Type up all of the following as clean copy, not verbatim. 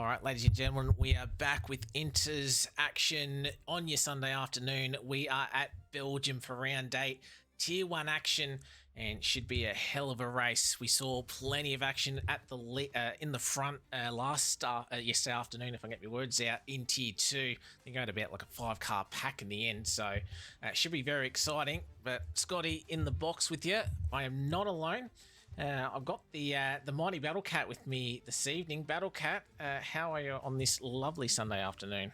right, ladies and gentlemen, we are back with Inter's action on your Sunday afternoon. We are at Belgium for round 8, Tier 1 action, and should be a hell of a race. We saw plenty of action at the in the front yesterday afternoon, if I get my words out, in Tier 2. I think I had about like a 5-car pack in the end, so it should be very exciting. But Scotty, in the box with you. I am not alone. I've got the mighty Battle Cat with me this evening. Battle Cat, how are you on this lovely Sunday afternoon?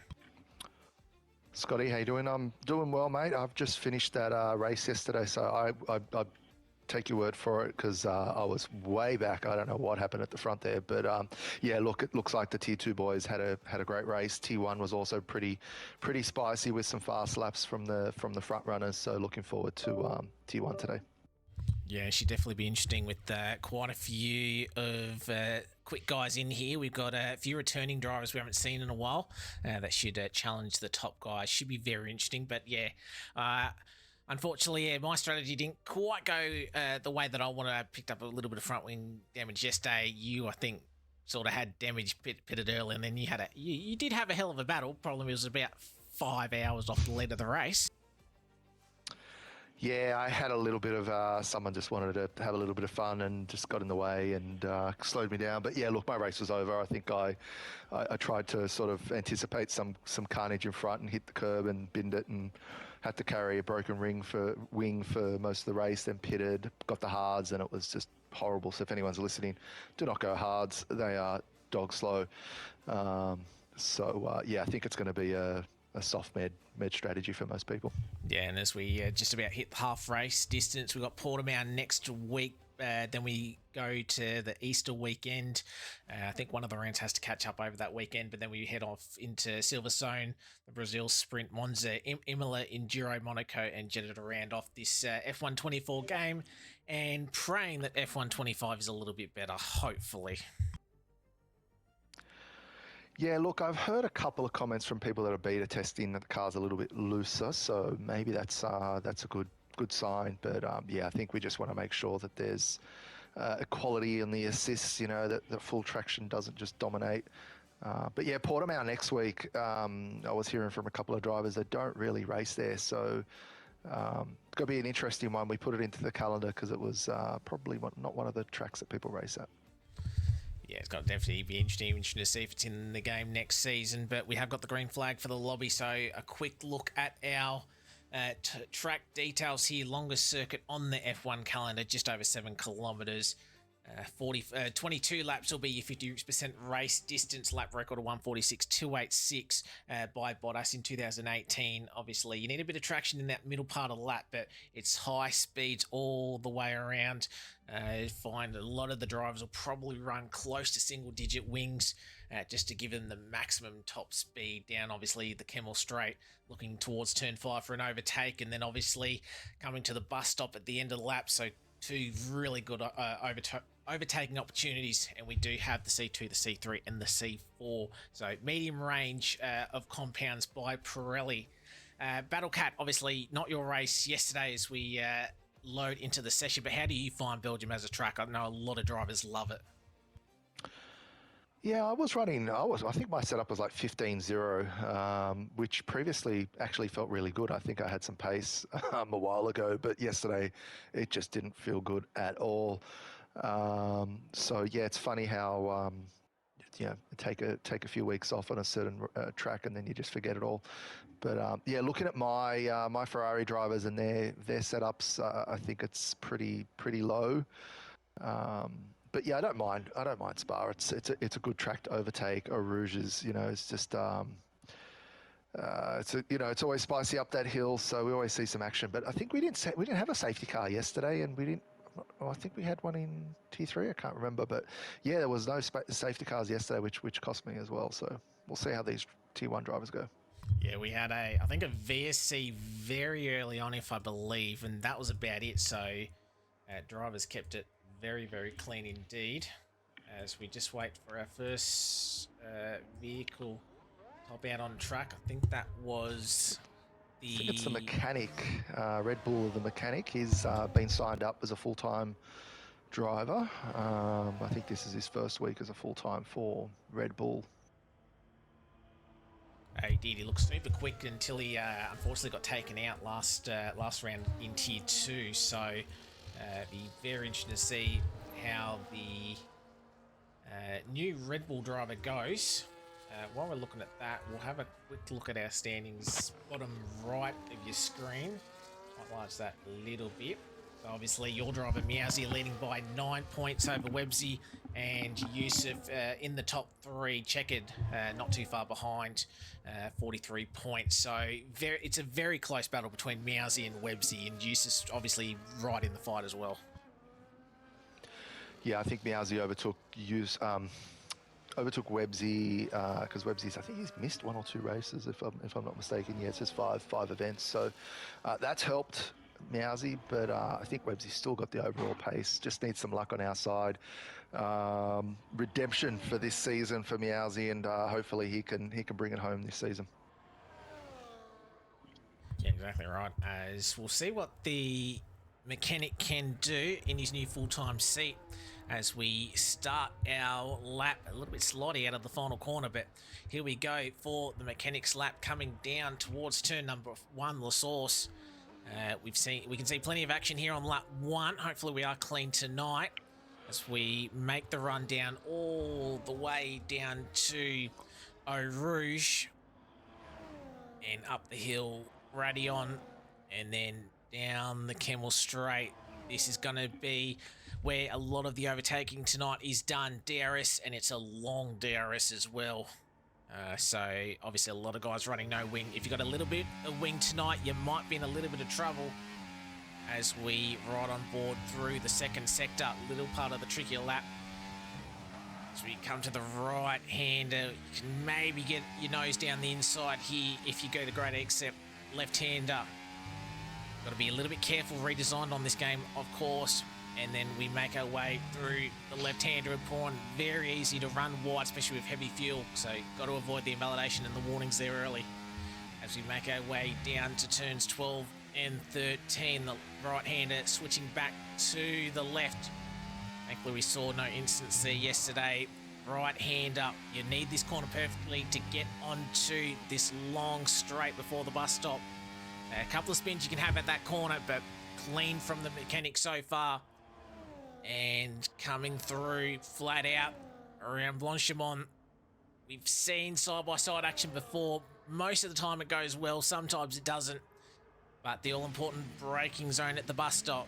Scotty, how you doing? I'm doing well, mate. I've just finished that race yesterday, so I take your word for it because I was way back. I don't know what happened at the front there, but yeah, look, it looks like the Tier 2 boys had a great race. Tier 1 was also pretty spicy with some fast laps from the front runners. So looking forward to Tier 1 today. Yeah, it should definitely be interesting with quite a few of quick guys in here. We've got a few returning drivers we haven't seen in a while that should challenge the top guys. Should be very interesting. But yeah, unfortunately, yeah, my strategy didn't quite go the way that I wanted. I picked up a little bit of front wing damage yesterday. You, I think, sort of had damage pitted early, and then you did have a hell of a battle. Problem is, it was about 5 hours off the lead of the race. Yeah, I had a little bit of someone just wanted to have a little bit of fun and just got in the way and slowed me down. But yeah, look, my race was over. I think I tried to sort of anticipate some carnage in front and hit the curb and binned it and had to carry a broken wing for most of the race. Then pitted, got the hards, and it was just horrible. So if anyone's listening, do not go hards. They are dog slow. Yeah, I think it's going to be a soft med strategy for most people. Yeah, and as we just about hit the half race distance, we've got Portimao next week. Then we go to the Easter weekend. I think one of the rounds has to catch up over that weekend, but then we head off into Silverstone, the Brazil Sprint, Monza, Imola, Enduro, Monaco, and Jeddah to round off this F1 24 game, and praying that F1 25 is a little bit better, hopefully. Yeah, look, I've heard a couple of comments from people that are beta testing that the car's a little bit looser, so maybe that's a good sign. But yeah, I think we just want to make sure that there's equality in the assists, that the full traction doesn't just dominate. But yeah, Portimao next week. I was hearing from a couple of drivers that don't really race there, so it's going to be an interesting one. We put it into the calendar because it was probably not one of the tracks that people race at. Yeah, it's got to definitely be interesting to see if it's in the game next season. But we have got the green flag for the lobby, so a quick look at our track details here. Longest circuit on the F1 calendar, just over 7 kilometres. 22 laps will be your 50% race distance. Lap record of 146.286 by Bottas in 2018. Obviously, you need a bit of traction in that middle part of the lap, but it's high speeds all the way around. Find a lot of the drivers will probably run close to single-digit wings just to give them the maximum top speed down, obviously, the Kemmel Straight, looking towards turn 5 for an overtake, and then obviously coming to the bus stop at the end of the lap. So two really good overtaking opportunities, and we do have the C2, the C3, and the C4. So medium range of compounds by Pirelli. Battle Cat, obviously not your race yesterday as we load into the session, but how do you find Belgium as a track? I know a lot of drivers love it. Yeah, I think my setup was like 15.0, which previously actually felt really good. I think I had some pace a while ago, but yesterday it just didn't feel good at all. So yeah, it's funny how take a few weeks off on a certain track and then you just forget it all. But yeah, looking at my Ferrari drivers and their setups, I think it's pretty low. But yeah, I don't mind Spa. It's a good track to overtake. Eau Rouge is, it's just it's always spicy up that hill, so we always see some action. But I think we didn't have a safety car yesterday, and we didn't. I think we had one in T3. I can't remember, but yeah, there was no safety cars yesterday, which cost me as well. So we'll see how these T1 drivers go. Yeah, we had I think a VSC very early on, if I believe, and that was about it. So drivers kept it very, very clean indeed. As we just wait for our first vehicle top out on track. I think that was I think it's the mechanic, Red Bull, the mechanic. He's been signed up as a full-time driver. I think this is his first week as a full-time for Red Bull. He did. He looked super quick until he unfortunately got taken out last round in Tier 2. So be very interesting to see how the new Red Bull driver goes. While we're looking at that, we'll have a quick look at our standings. Bottom right of your screen. Highlights that a little bit. So obviously, your driver Meowsy leading by 9 points over Websy, and Yusuf in the top 3. Checkered not too far behind, 43 points. So it's a very close battle between Meowsy and Websy, and Yusuf obviously right in the fight as well. Yeah, I think Meowsy overtook Websy because Websy's, I think he's missed 1 or 2 races if I'm not mistaken. Yeah, it says five events, so that's helped Meowsy, but I think Websy's still got the overall pace. Just needs some luck on our side. Redemption for this season for Meowsy, and hopefully he can bring it home this season. Yeah, exactly right. As we'll see what the mechanic can do in his new full-time seat as we start our lap. A little bit slotty out of the final corner, but here we go for the mechanic's lap coming down towards turn number 1, La Source. We can see plenty of action here on lap 1. Hopefully we are clean tonight as we make the run down all the way down to Eau Rouge and up the hill Radion, and then down the Kemmel Straight. This is going to be where a lot of the overtaking tonight is done. DRS, and it's a long DRS as well. So obviously a lot of guys running no wing. If you've got a little bit of wing tonight, you might be in a little bit of trouble as we ride on board through the second sector, little part of the trickier lap. As we come to the right-hander, you can maybe get your nose down the inside here if you go the great except left-hander. Got to be a little bit careful, redesigned on this game, of course. And then we make our way through the left-hander and pawn. Very easy to run wide, especially with heavy fuel. So got to avoid the invalidation and the warnings there early. As we make our way down to turns 12 and 13, the right-hander switching back to the left. Thankfully, we saw no instance there yesterday. Right-hander, you need this corner perfectly to get onto this long straight before the bus stop. A couple of spins you can have at that corner, but clean from the mechanic so far. And coming through flat out around Blanchimont. We've seen side-by-side action before. Most of the time it goes well, sometimes it doesn't. But the all-important braking zone at the bus stop.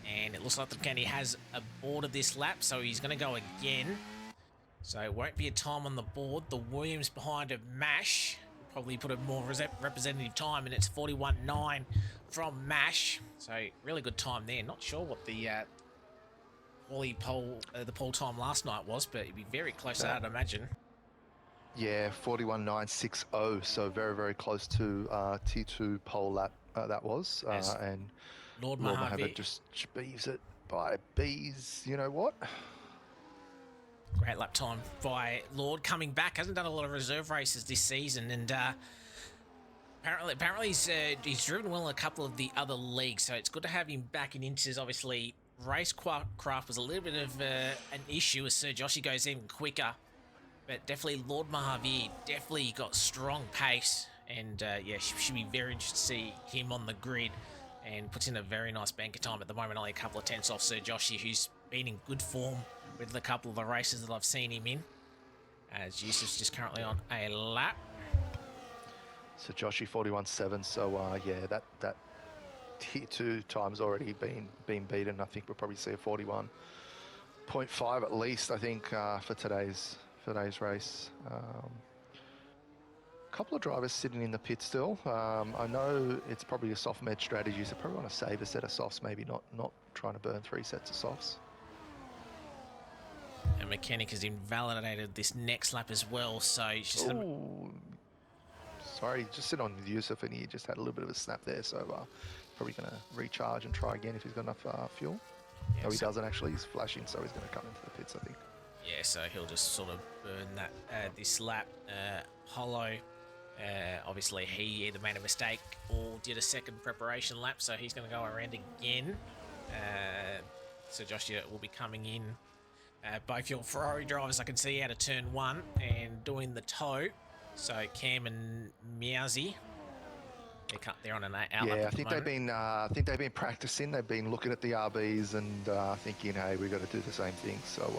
And it looks like the mechanic has aborted this lap, so he's going to go again. So it won't be a time on the board. The Williams behind of MASH probably put a more representative time, and it's 41.9 from MASH. So really good time there. Not sure what the pole time last night was, but it'd be very close to that, I'd imagine. Yeah, 41.960. So very, very close to T2 pole lap that was. And Lord Mojave Mojave just bees it by bees. You know what? Great lap time by Lord, coming back. Hasn't done a lot of reserve races this season, and apparently he's driven well in a couple of the other leagues, so it's good to have him back in Inters. Obviously, racecraft was a little bit of an issue as Sir Joshy goes even quicker, but definitely Lord Mojave definitely got strong pace, and yeah, should be very interested to see him on the grid, and puts in a very nice banker time at the moment, only a couple of tenths off Sir Joshy, who's been in good form with a couple of the races that I've seen him in. As Yusuf's just currently on a lap. So Joshy 41.7. So yeah, that tier 2 time's already been beaten. I think we'll probably see a 41.5 at least. I think for today's race. A couple of drivers sitting in the pit still. I know it's probably a soft med strategy, so probably want to save a set of softs, maybe not trying to burn 3 sets of softs. And Mechanic has invalidated this next lap as well, so she's sorry, just sit on with Yusuf, and he just had a little bit of a snap there, so probably going to recharge and try again if he's got enough fuel. Yeah, no, he doesn't actually. He's flashing, so he's going to come into the pits, I think. Yeah, so he'll just sort of burn that this lap. Hollow, obviously he either made a mistake or did a second preparation lap, so he's going to go around again. So Joshua will be coming in. Both your Ferrari drivers I can see out of turn 1 and doing the toe. So Cam and Meowsy, they're on an outlap Yeah, at the moment. I think they've been practicing. They've been looking at the RBs and thinking, hey, we've got to do the same thing. So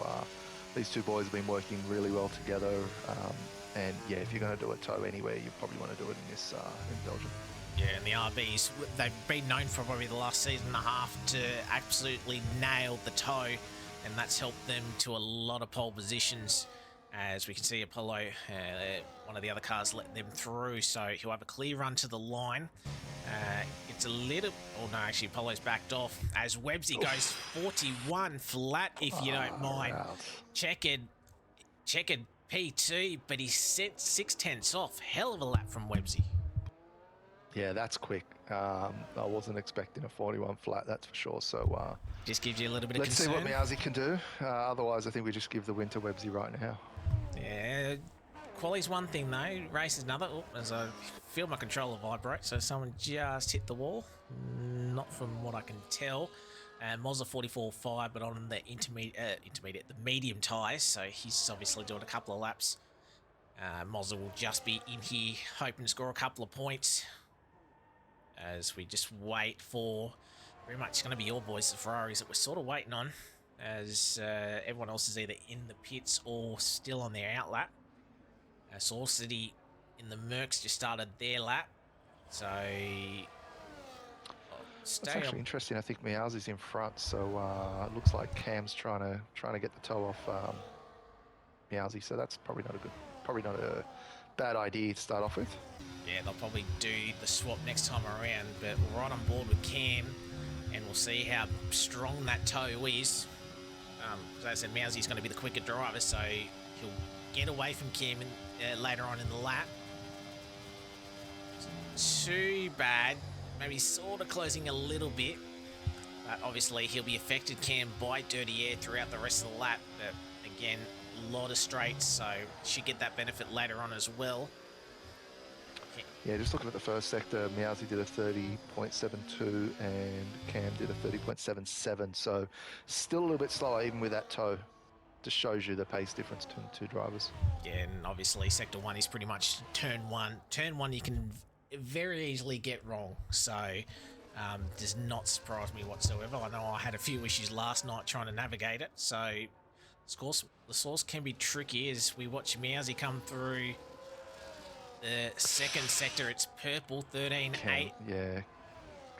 these two boys have been working really well together. And yeah, if you're going to do a tow anywhere, you probably want to do it in this in Belgium. Yeah, and the RBs, they've been known for probably the last season and a half to absolutely nail the toe, and that's helped them to a lot of pole positions. As we can see, Apollo, one of the other cars, let them through, so he'll have a clear run to the line. It's a little... Oh, no, actually, Apollo's backed off. As Websy goes 41 flat, if you don't mind. Checkered P2, but he's set 6/10 off. Hell of a lap from Websy. Yeah, that's quick. I wasn't expecting a 41 flat, that's for sure. So just gives you a little bit of let's concern. see what Meowsy can do. Otherwise, I think we just give the win to Websy right now. Yeah, quali's one thing though, race is another. Oh, as I feel my controller vibrate, so someone just hit the wall. Not from what I can tell. Mozza 44.5, but on the the medium tyres, so he's obviously doing a couple of laps. Mozza will just be in here, hoping to score a couple of points. As we just wait for, very much going to be your boys, the Ferraris, that we're sort of waiting on, as everyone else is either in the pits or still on their outlap. Saw City in the Mercs just started their lap, so That's actually interesting. I think Meowsy's in front, so it looks like Cam's trying to get the toe off Meowsy. So that's probably not a bad idea to start off with. Yeah, they'll probably do the swap next time around, but we're right on board with Cam, and we'll see how strong that toe is. As I said, Meowsy's going to be the quicker driver, so he'll get away from Cam later on in the lap. Too bad. Maybe sort of closing a little bit, but obviously he'll be affected, Cam, by dirty air throughout the rest of the lap. But again, a lot of straights, so should get that benefit later on as well. Yeah, just looking at the first sector, Meowsy did a 30.72 and Cam did a 30.77. So still a little bit slower even with that toe. Just shows you the pace difference between the two drivers. Yeah, and obviously sector one is pretty much turn one. Turn one you can very easily get wrong, so does not surprise me whatsoever. I know I had a few issues last night trying to navigate it, so the source can be tricky as we watch Meowsy come through the second sector. It's purple, 13.8. Yeah,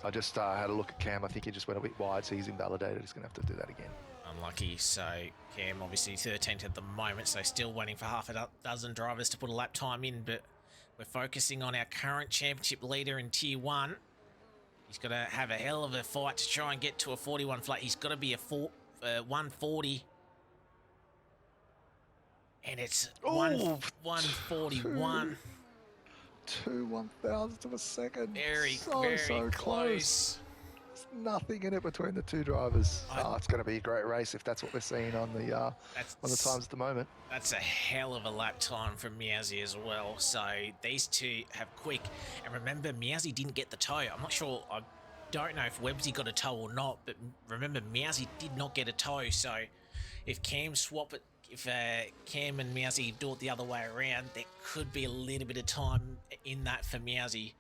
I just had a look at Cam. I think he just went a bit wide, so he's invalidated. He's going to have to do that again. Unlucky. So Cam obviously 13th at the moment, so still waiting for half a dozen drivers to put a lap time in, but we're focusing on our current championship leader in Tier 1. He's got to have a hell of a fight to try and get to a 41 flat. He's got to be a 140. And it's 141. Two 1,000ths of a second. Very so close. There's nothing in it between the two drivers. It's going to be a great race if that's what we're seeing on the times at the moment. That's a hell of a lap time from Meowsy as well. So these two have quick. And remember, Meowsy didn't get the toe. I'm not sure. I don't know if Websy got a toe or not. But remember, Meowsy did not get a toe. So if Cam swap it, if Cam and Meowsy do it the other way around, there could be a little bit of time in that for Meowsy.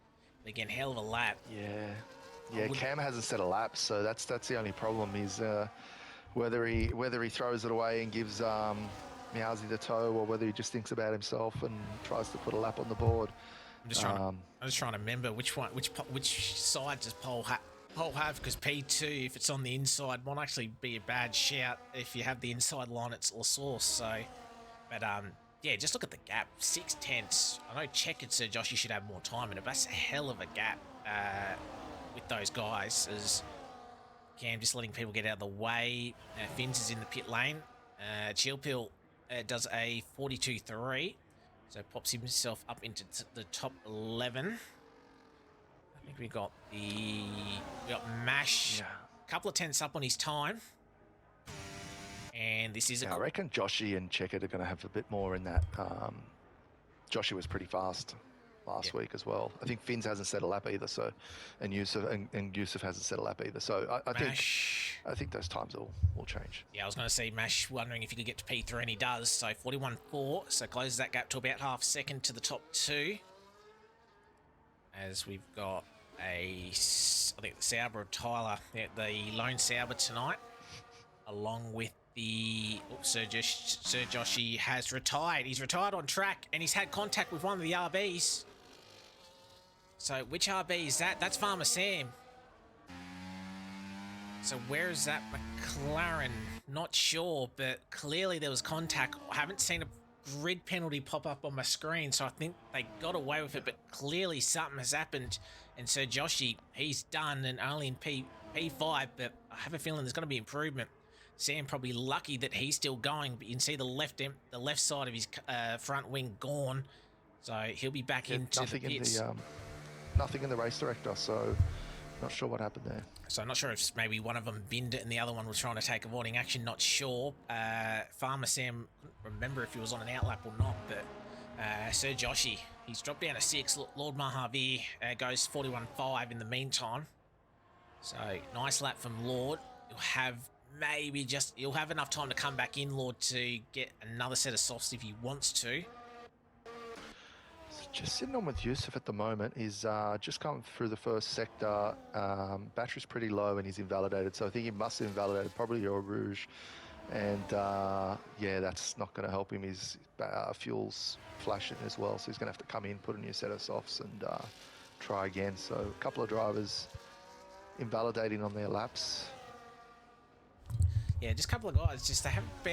Again, hell of a lap. Yeah, Cam hasn't set a lap, so that's the only problem is whether he throws it away and gives Meowsy the toe, or whether he just thinks about himself and tries to put a lap on the board. I'm just trying to remember which side does Pole have, because P2, if it's on the inside, might actually be a bad shout. If you have the inside line, it's La Source. So, but yeah, just look at the gap, 6/10. I know checkered Sir Josh, you should have more time in it, but that's a hell of a gap with those guys. As Cam just letting people get out of the way. Finns is in the pit lane. Chillpill does a 42.3, so pops himself up into the top 11. I think we got Mash, a couple of tenths up on his time. And this is I reckon Joshy and Checkered are going to have a bit more in that. Joshy was pretty fast last week as well. I think Finns hasn't set a lap either, so and Yusuf hasn't set a lap either. So I think I think those times will change. Yeah, I was going to say, Mash wondering if he could get to P3, and he does. So 41.4, so closes that gap to about half second to the top two. As we've got I think the Sauber of Tyler, the lone Sauber tonight, along with the Sir Joshy has retired. He's retired on track, and he's had contact with one of the RBs. So which RB is that? That's Farmer Sam. So where is that McLaren? Not sure, but clearly there was contact. I haven't seen a grid penalty pop up on my screen, so I think they got away with it, but clearly something has happened. And Sir Joshy, he's done, and only in P5, but I have a feeling there's going to be improvement. Sam probably lucky that he's still going, but you can see the left side of his front wing gone, so he'll be back into the pits. Nothing in the race director, so not sure what happened there. So I'm not sure if maybe one of them binned it and the other one was trying to take avoiding action. Not sure. Farmer Sam, remember if he was on an outlap or not, but Sir Joshy, he's dropped down to 6. Lord Mahavir goes 41.5 in the meantime. So nice lap from Lord. He'll have enough time to come back in, Lord, to get another set of softs if he wants to. Just sitting on with Yusuf at the moment. He's just come through the first sector. Battery's pretty low and he's invalidated, so I think he must have invalidated probably your Rouge. And yeah, that's not going to help him. His fuel's flashing as well, so he's going to have to come in, put a new set of softs and try again. So a couple of drivers invalidating on their laps. Yeah, just a couple of guys, they haven't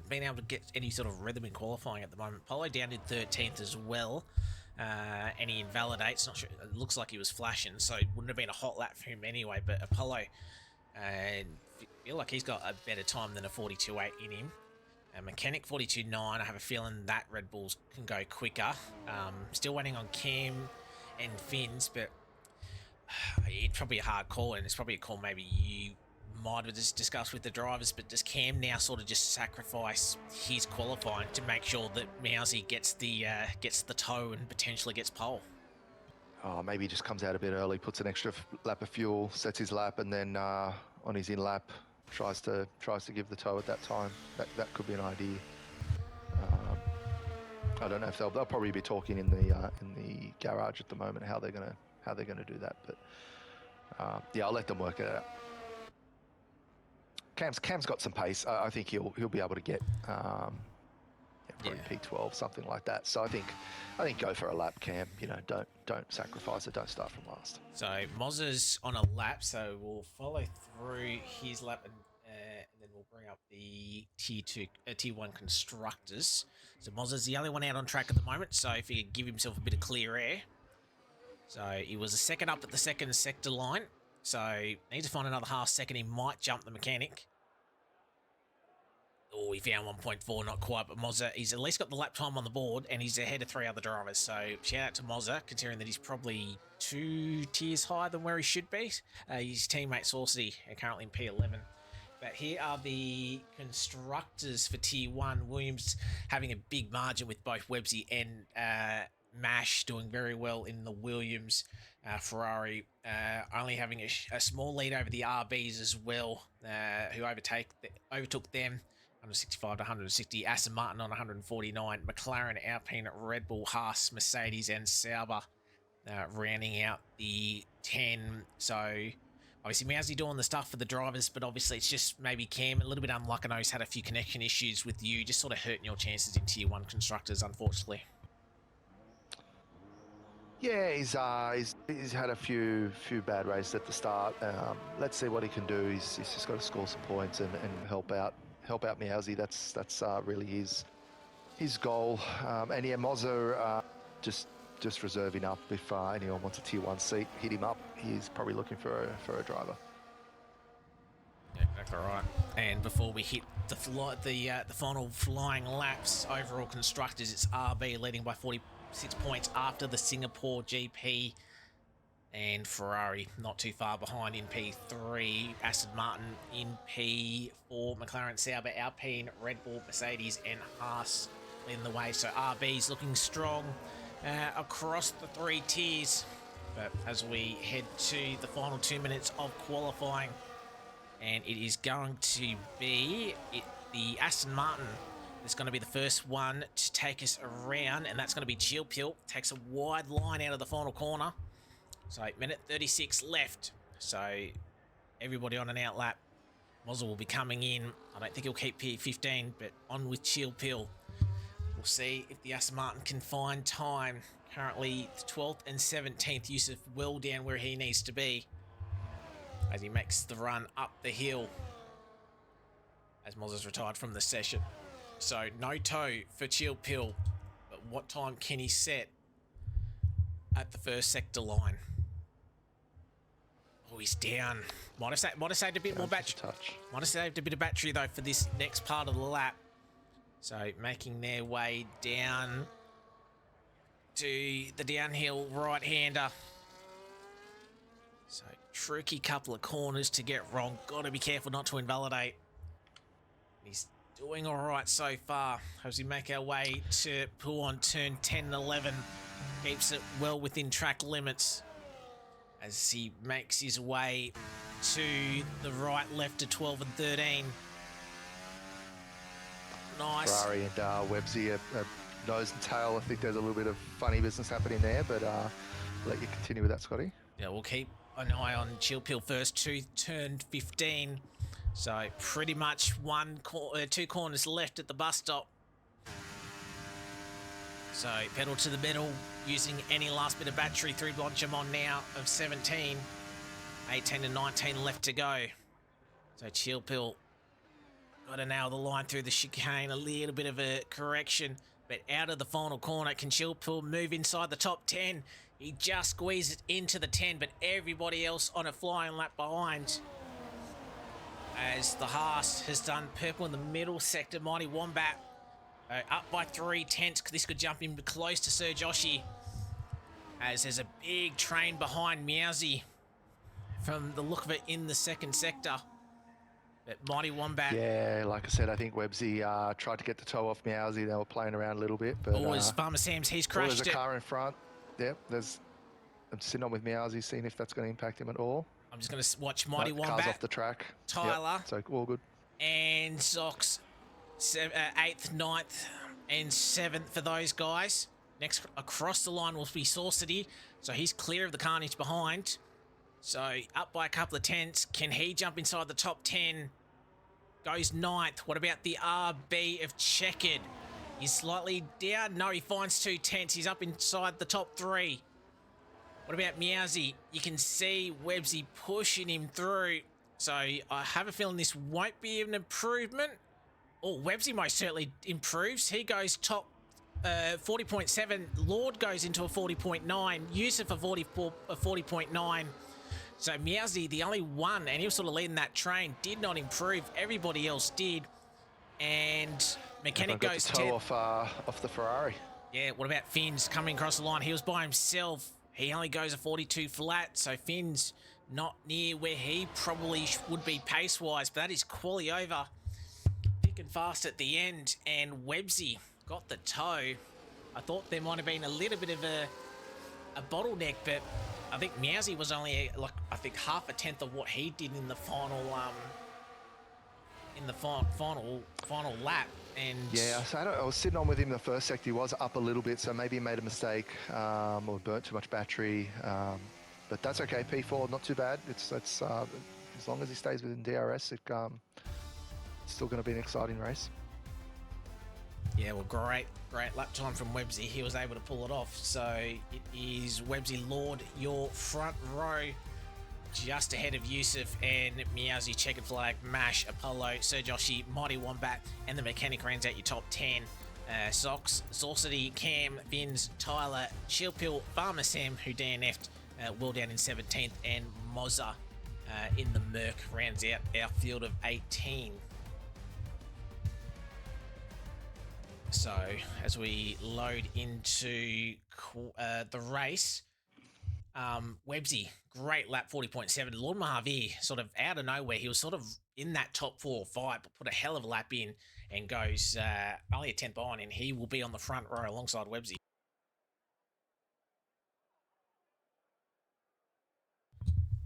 been able to get any sort of rhythm in qualifying at the moment. Polo down in 13th as well, and he invalidates. Not sure. It looks like he was flashing, so it wouldn't have been a hot lap for him anyway. But Apollo, feel like he's got a better time than a 42.8 in him. Mechanic 42.9. I have a feeling that Red Bulls can go quicker. Still waiting on Cam and Finns, but it's probably a hard call, and it's probably a call maybe you might have just discussed with the drivers, but does Cam now sort of just sacrifice his qualifying to make sure that Mousy gets the tow and potentially gets pole? Oh, maybe he just comes out a bit early, puts an extra lap of fuel, sets his lap, and then on his in lap tries to give the tow at that time. That could be an idea. I don't know if they'll probably be talking in the garage at the moment how they're gonna do that, but yeah, I'll let them work it out. Cam's got some pace. I think he'll be able to get probably P12, something like that. So I think go for a lap, Cam. You know, don't sacrifice it. Don't start from last. So Mozza's on a lap, so we'll follow through his lap and then we'll bring up the tier 1 constructors. So Mozza's the only one out on track at the moment. So if he could give himself a bit of clear air. So he was a second up at the second sector line. So needs to find another half second. He might jump the mechanic. Oh, he found 1.4, not quite, but Mozza, he's at least got the lap time on the board, and he's ahead of 3 other drivers. So shout out to Mozza, considering that he's probably 2 tiers higher than where he should be. His teammate Saucy are currently in P11. But here are the constructors for Tier 1. Williams having a big margin with both Websy and Mash doing very well in the Williams. Ferrari only having a small lead over the RBs as well, who overtook them 165 to 160. Aston Martin on 149. McLaren, Alpine, Red Bull, Haas, Mercedes, and Sauber rounding out the 10. So obviously Mousy doing the stuff for the drivers, but obviously it's just maybe Cam a little bit unlucky. I know he's had a few connection issues with you, just sort of hurting your chances in Tier 1 constructors, unfortunately. Yeah, he's had a few bad races at the start. Let's see what he can do. He's just got to score some points and help out Mousy. That's really his goal. And yeah, Mozza just reserving up if anyone wants a Tier 1 seat, hit him up. He's probably looking for a driver. Yeah, exactly right. And before we hit the final flying laps, overall constructors, it's RB leading by 46 points after the Singapore GP, and Ferrari not too far behind in P3, Aston Martin in P4, McLaren, Sauber, Alpine, Red Bull, Mercedes, and Haas leading the way. So RB's looking strong across the 3 tiers. But as we head to the final 2 minutes of qualifying, And it is going to be the Aston Martin that's going to be the first one to take us around, and that's going to be Chill Pill. Takes a wide line out of the final corner. So, minute 36 left. So, everybody on an outlap. Mozzle will be coming in. I don't think he'll keep P15, but on with Chill Pill. We'll see if the Aston Martin can find time. Currently 12th and 17th. Yusuf well down where he needs to be as he makes the run up the hill as Moz is retired from the session. So no toe for Chill Pill, but what time can he set at the first sector line? Oh, he's down. Might have saved a bit more battery. Might have saved a bit of battery though for this next part of the lap. So making their way down to the downhill right-hander. So tricky couple of corners to get wrong. Got to be careful not to invalidate. He's doing all right so far as we make our way to pull on turn 10 and 11. Keeps it well within track limits as he makes his way to the right, left to 12 and 13. Nice. Ferrari and Websy are nose and tail. I think there's a little bit of funny business happening there, but let you continue with that, Scotty. Yeah, we'll keep an eye on Chill Pill first to turn 15. So pretty much two corners left at the bus stop. So pedal to the metal using any last bit of battery through Belgium on now of 17. 18 and 19 left to go. So Chill Pill got to nail the line through the chicane. A little bit of a correction, but out of the final corner. Can Chill Pill move inside the top 10? He just squeezed it into the 10, but everybody else on a flying lap behind. As the Haas has done purple in the middle sector. Mighty Wombat up by 3/10. This could jump in close to Sir Joshi. As there's a big train behind Meowsy from the look of it in the second sector. But Mighty Wombat. Yeah, like I said, I think Websy tried to get the toe off Meowsy. They were playing around a little bit. But Always Farmer Sam's, he's crashed there's it. a car in front. Yep, I'm sitting on with Meowsy, seeing if that's going to impact him at all. I'm just going to watch Mighty Wombat. Car's off the track. Tyler. Yep, so all good. And Zox, 8th, 9th, and 7th for those guys. Next across the line will be Saucity. So he's clear of the carnage behind. So up by a couple of tenths. Can he jump inside the top 10? Goes 9th. What about the RB of Checkered? He's slightly down. No, he finds 2 tenths. He's up inside the top 3. What about Meowsy? You can see Websy pushing him through. So I have a feeling this won't be an improvement. Oh, Websy most certainly improves. He goes top 40.7. Lord goes into a 40.9. Yusuf a 40.9. So Meowsy, the only one, and he was sort of leading that train, did not improve. Everybody else did. And Mechanic goes the toe off the Ferrari. Yeah, what about Finn's coming across the line? He was by himself. He only goes a 42 flat, so Finn's not near where he probably would be pace-wise, but that is quali over. Thick and fast at the end, and Websy got the toe. I thought there might have been a little bit of a bottleneck, but I think Meowsy was only half a tenth of what he did in the final final lap. And yeah, so I was sitting on with him in the first sector. He was up a little bit, so maybe he made a mistake or burnt too much battery. But that's okay. P4, not too bad. It's as long as he stays within DRS, it's still going to be an exciting race. Yeah, well, great lap time from Websy. He was able to pull it off. So it is Websy Lord, your front row, just ahead of Yusuf and Meowsy, Checkered Flag, Mash, Apollo, Sir Joshi, Mighty Wombat, and the Mechanic rounds out your top 10. Zox, Saucity, Cam, Vince, Tyler, Chill Pill, Farmer Sam, who DNF'd well down in 17th, and Mozza in the Merc rounds out our field of 18. So as we load into the race, Websy, great lap, 40.7. Lord Mahavir, sort of out of nowhere, he was sort of in that top 4 or 5, but put a hell of a lap in and goes only a 10th behind, and he will be on the front row alongside Websy.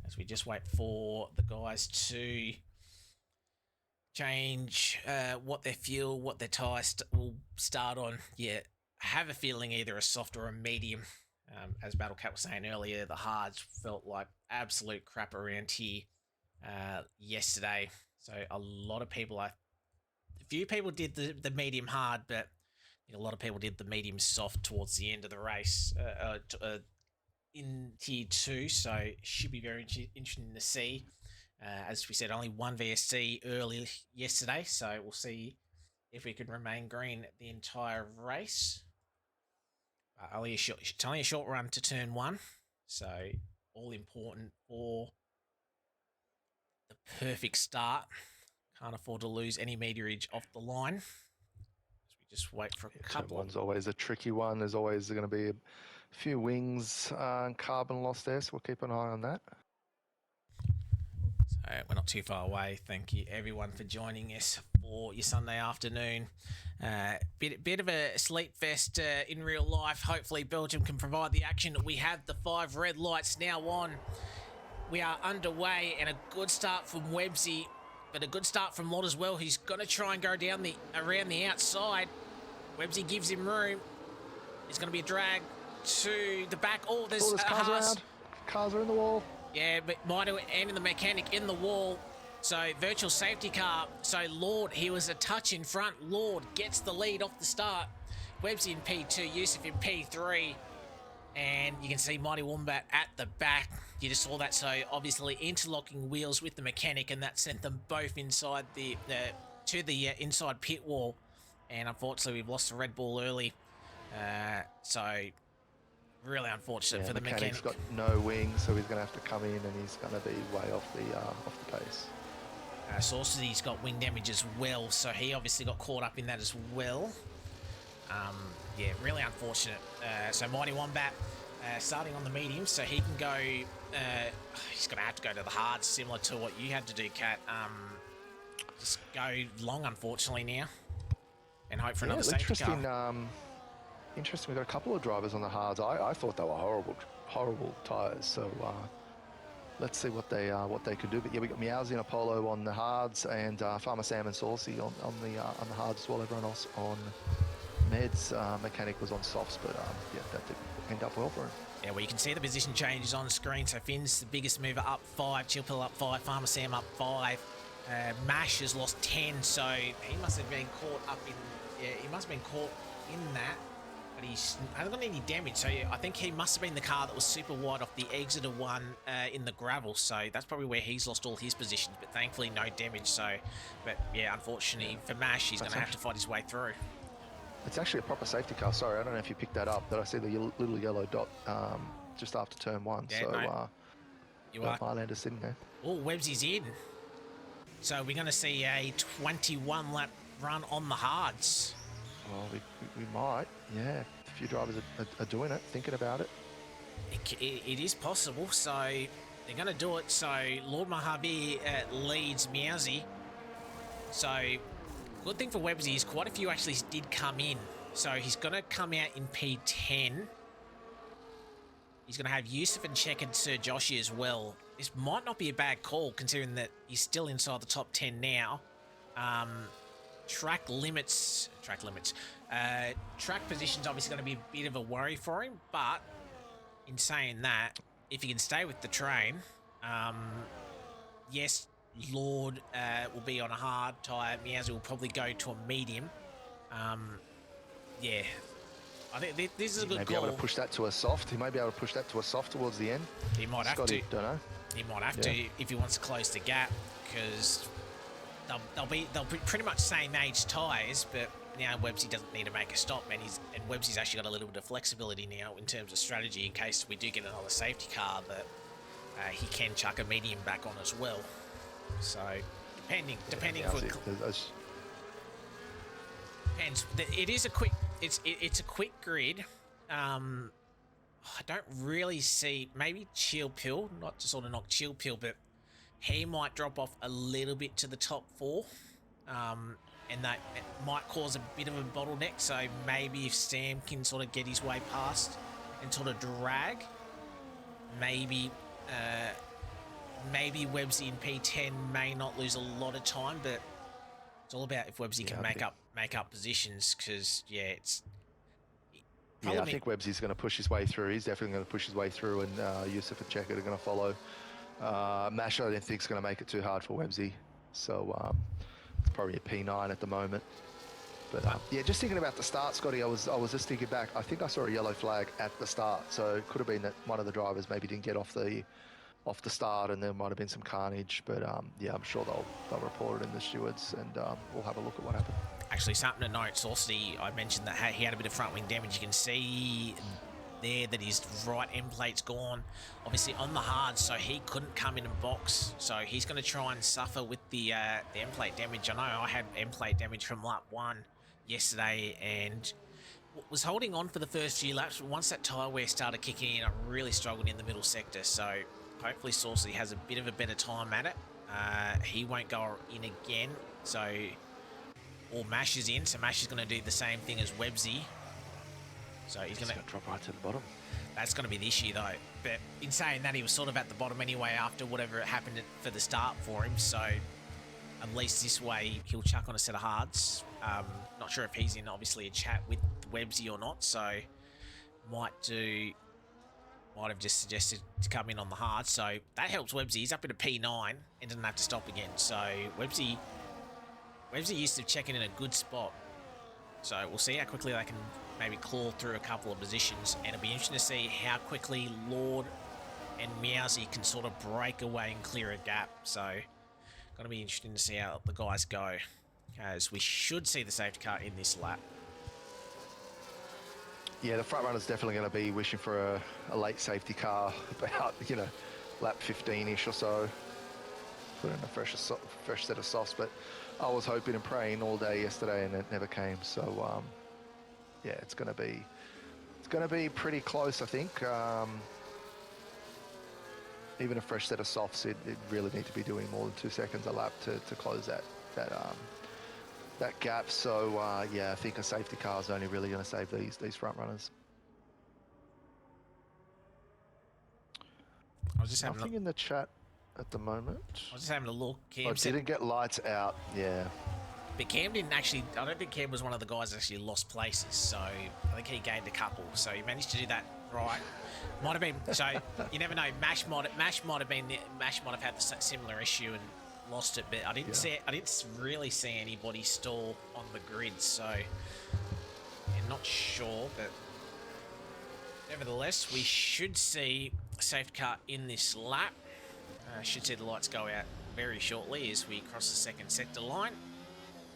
As we just wait for the guys to change what their fuel, what their tyre will start on. Yeah, I have a feeling either a soft or a medium. As Battle Cat was saying earlier, the hards felt like absolute crap around here yesterday. So a lot of people, a few people did the medium hard, but a lot of people did the medium soft towards the end of the race in tier 2. So should be very interesting to see. As we said, only one VSC early yesterday, so we'll see if we can remain green the entire race. It's only a short run to turn 1, so all important for the perfect start. Can't afford to lose any meterage off the line. So we just wait for a couple. Turn 1's always a tricky one. There's always going to be a few wings and carbon loss there, so we'll keep an eye on that. So we're not too far away. Thank you everyone for joining us for your Sunday afternoon. Bit of a sleep fest in real life. Hopefully Belgium can provide the action. We have the 5 red lights now on. We are underway, and a good start from Websy, but a good start from Lord as well. He's going to try and go down around the outside. Websy gives him room. It's going to be a drag to the back. There's cars around. Cars are in the wall. Yeah, but Mido and the mechanic in the wall. So virtual safety car. So Lord, he was a touch in front. Lord gets the lead off the start. Webb's in P2, Yusuf in P3. And you can see Mighty Wombat at the back. You just saw that. So obviously interlocking wheels with the mechanic, and that sent them both inside the inside pit wall. And unfortunately, we've lost the Red Bull early. So really unfortunate for the mechanic. Mechanic's got no wings, so he's going to have to come in, and he's going to be way off the pace. Saucy's got wing damage as well, so he obviously got caught up in that as well. Yeah, really unfortunate. So Mighty Wombat starting on the medium, so he can go. He's going to have to go to the hards, similar to what you had to do, Kat. Just go long, unfortunately, now, and hope for another safety car. Interesting. We've got a couple of drivers on the hards. I thought they were horrible tyres. So let's see what they could do. But yeah, we got Meowsy and Apollo on the hards, and Farmer Sam and Saucy on the hards as well. Everyone else on meds. Mechanic was on softs, but yeah, that didn't end up well for him. Yeah, well, you can see the position changes on screen. So Finn's the biggest mover, up 5. Chillpill up 5. Farmer Sam up 5. Mash has lost 10, so he must have been caught up in. Yeah, he must have been caught in that. But he hasn't got any damage, so I think he must have been the car that was super wide off the Exeter one in the gravel, so that's probably where he's lost all his positions, but thankfully no damage. So, but yeah, unfortunately for Mash, he's going to have to fight his way through. It's actually a proper safety car. Sorry, I don't know if you picked that up, but I see the little yellow dot just after turn 1. Yeah, so no, you are. Mylander's sitting there. Oh, Webbsy's in. So we're going to see a 21 lap run on the hards. Well, we might, yeah. A few drivers are doing it, thinking about it. It is possible, so they're going to do it. So Lord Mojave leads Meowsy. So good thing for Webbsy is quite a few actually did come in. So he's going to come out in P10. He's going to have Yusuf and Check and Sir Joshi as well. This might not be a bad call, considering that he's still inside the top 10 now. Track position's obviously going to be a bit of a worry for him, but in saying that, if he can stay with the train, yes, Lord will be on a hard tyre. Meowsy will probably go to a medium. Yeah, I think this is a good call. He may be able to push that to a soft. He may be able to push that to a soft towards the end. He might have to. Don't know. He might have to if he wants to close the gap, because they'll be pretty much same age tyres, but now Webbsy doesn't need to make a stop, and Webbsy's actually got a little bit of flexibility now in terms of strategy in case we do get another safety car that he can chuck a medium back on as well. So depending depends. It is a quick. It's a quick grid. I don't really see, maybe Chill Pill, not to sort of knock Chill Pill, but he might drop off a little bit to the top 4. And that it might cause a bit of a bottleneck. So maybe if Sam can sort of get his way past and sort of drag, maybe Webbsy in P10 may not lose a lot of time, but It's all about if Websy can make up positions, because it's. I think Websy's going to push his way through. He's definitely going to push his way through, and Yusuf and Checkett are going to follow. Mash, I don't think is going to make it too hard for Websy, so it's probably a P9 at the moment. But just thinking about the start, Scotty, I was just thinking back. I think I saw a yellow flag at the start, so it could have been that one of the drivers maybe didn't get off the start, and there might have been some carnage. But I'm sure they'll report it in the stewards, and we'll have a look at what happened. Actually, something to note, Saucy, I mentioned that he had a bit of front wing damage. You can see there that his right end plate's gone, obviously on the hard, so he couldn't come in and box. So he's going to try and suffer with the end plate damage. I know I had end plate damage from lap 1 yesterday and was holding on for the first few laps, but once that tyre wear started kicking in, I really struggled in the middle sector. So hopefully Saucy has a bit of a better time at it. He won't go in again, so... Or Mash is in, so Mash is going to do the same thing as Websy. So he's going to drop right to the bottom. That's going to be the issue, though. But in saying that, he was sort of at the bottom anyway after whatever happened for the start for him. So at least this way, he'll chuck on a set of hards. Not sure if he's in, obviously, a chat with Websy or not. So might have just suggested to come in on the hard. So that helps Websy. He's up in a P9 and doesn't have to stop again. So Websy used to check in a good spot. So we'll see how quickly they can maybe claw through a couple of positions. And it'll be interesting to see how quickly Lord and Meowsy can sort of break away and clear a gap. So going to be interesting to see how the guys go, as we should see the safety car in this lap. Yeah, the front runner's definitely going to be wishing for a late safety car about, lap 15-ish or so. Put in a fresh set of softs, but I was hoping and praying all day yesterday, and it never came. So, it's going to be pretty close, I think. Even a fresh set of softs, it really need to be doing more than 2 seconds a lap to close that gap. So, I think a safety car is only really going to save these front runners. I was just having nothing in the chat at the moment. I was just having a look. Cam didn't get lights out, yeah. But Cam didn't actually, I don't think Cam was one of the guys that actually lost places, so I think he gained a couple, so he managed to do that right. Might have been, so you never know, Mash might have had the similar issue and lost it, but I didn't see it, I didn't really see anybody stall on the grid, so I'm not sure, but nevertheless, we should see a safety car in this lap. Should see the lights go out very shortly as we cross the second sector line.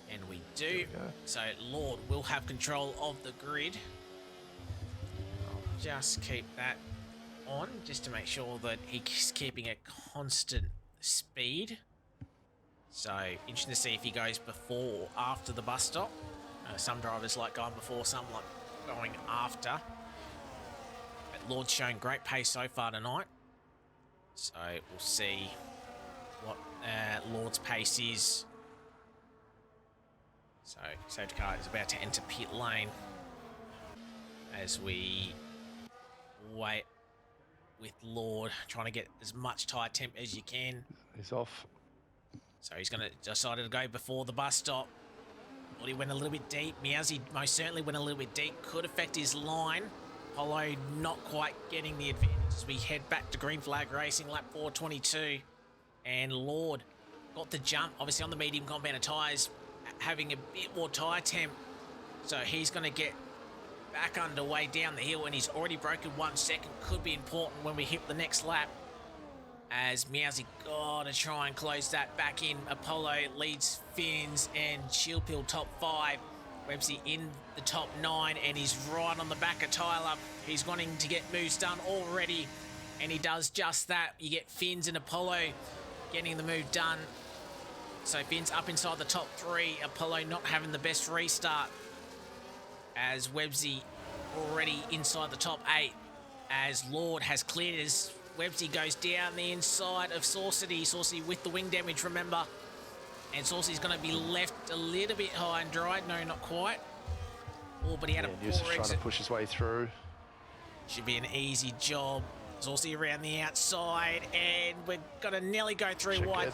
And we do. So Lord will have control of the grid. I'll just keep that on just to make sure that he's keeping a constant speed. So interesting to see if he goes before or after the bus stop. Some drivers like going before, some like going after. But Lord's showing great pace so far tonight. So we'll see what Lord's pace is. So safety car is about to enter pit lane as we wait with Lord, trying to get as much tyre temp as you can. He's off. So he's going to decide to go before the bus stop. Thought he went a little bit deep. Meowsy most certainly went a little bit deep. Could affect his line. Apollo not quite getting the advantage as we head back to green flag racing, lap 422. And Lord got the jump, obviously on the medium compound of tyres, having a bit more tyre temp. So he's going to get back underway down the hill, and he's already broken 1 second. Could be important when we hit the next lap. As Meowsy got to try and close that back in. Apollo leads Fins and Shieldpill top 5. Websy in the top 9, and he's right on the back of Tyler. He's wanting to get moves done already, and he does just that. You get Fins and Apollo getting the move done. So Fins up inside the top 3. Apollo not having the best restart, as Websy already inside the top 8, as Lord has cleared as Websy goes down the inside of Saucy. Saucy with the wing damage, remember. And Saucy's going to be left a little bit high and dry. No, not quite. Oh, but he had a poor exit. Trying to push his way through. Should be an easy job. Saucy around the outside, and we're going to nearly go through wide.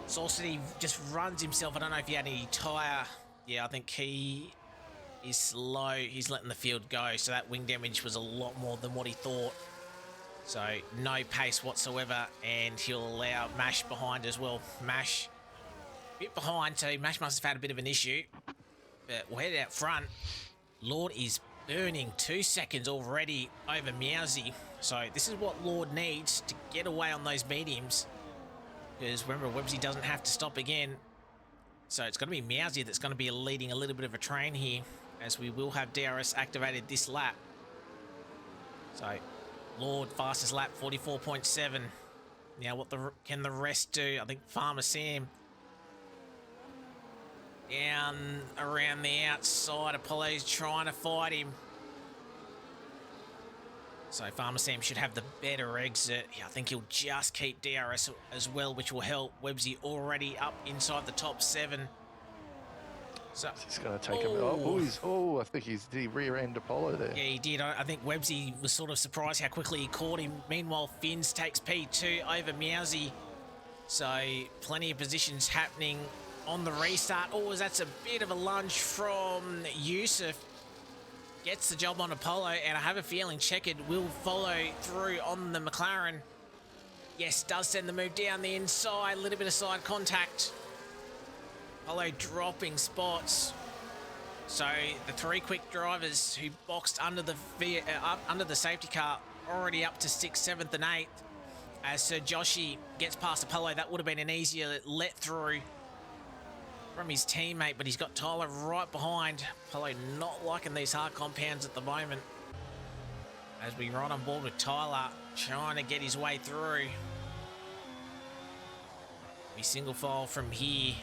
Saucity just runs himself. I don't know if he had any tyre. Yeah, I think he is slow. He's letting the field go, so that wing damage was a lot more than what he thought. So no pace whatsoever, and he'll allow Mash behind as well. Mash a bit behind, so Mash must have had a bit of an issue. But we'll head out front. Lord is burning 2 seconds already over Meowsy. So this is what Lord needs to get away on those mediums. Because remember, Websy doesn't have to stop again. So it's going to be Meowsy that's going to be leading a little bit of a train here, as we will have DRS activated this lap. So Lord, fastest lap, 44.7. Now what can the rest do? I think Farmer Sam down around the outside. Apollo's trying to fight him. So Farmer Sam should have the better exit. Yeah, I think he'll just keep DRS as well, which will help. Websy already up inside the top 7. So he's going to take him. I think did he rear-end Apollo there? Yeah, he did. I think Websy was sort of surprised how quickly he caught him. Meanwhile, Finns takes P2 over Meowsy. So plenty of positions happening on the restart. Oh, that's a bit of a lunge from Yusuf. Gets the job on Apollo, and I have a feeling Checkered will follow through on the McLaren. Yes, does send the move down the inside. A little bit of side contact. Apollo dropping spots. So the 3 quick drivers who boxed under the safety car already up to 6th, 7th and 8th. As Sir Joshi gets past Apollo, that would have been an easier let through from his teammate, but he's got Tyler right behind. Apollo not liking these hard compounds at the moment. As we ride on board with Tyler, trying to get his way through. We single file from here.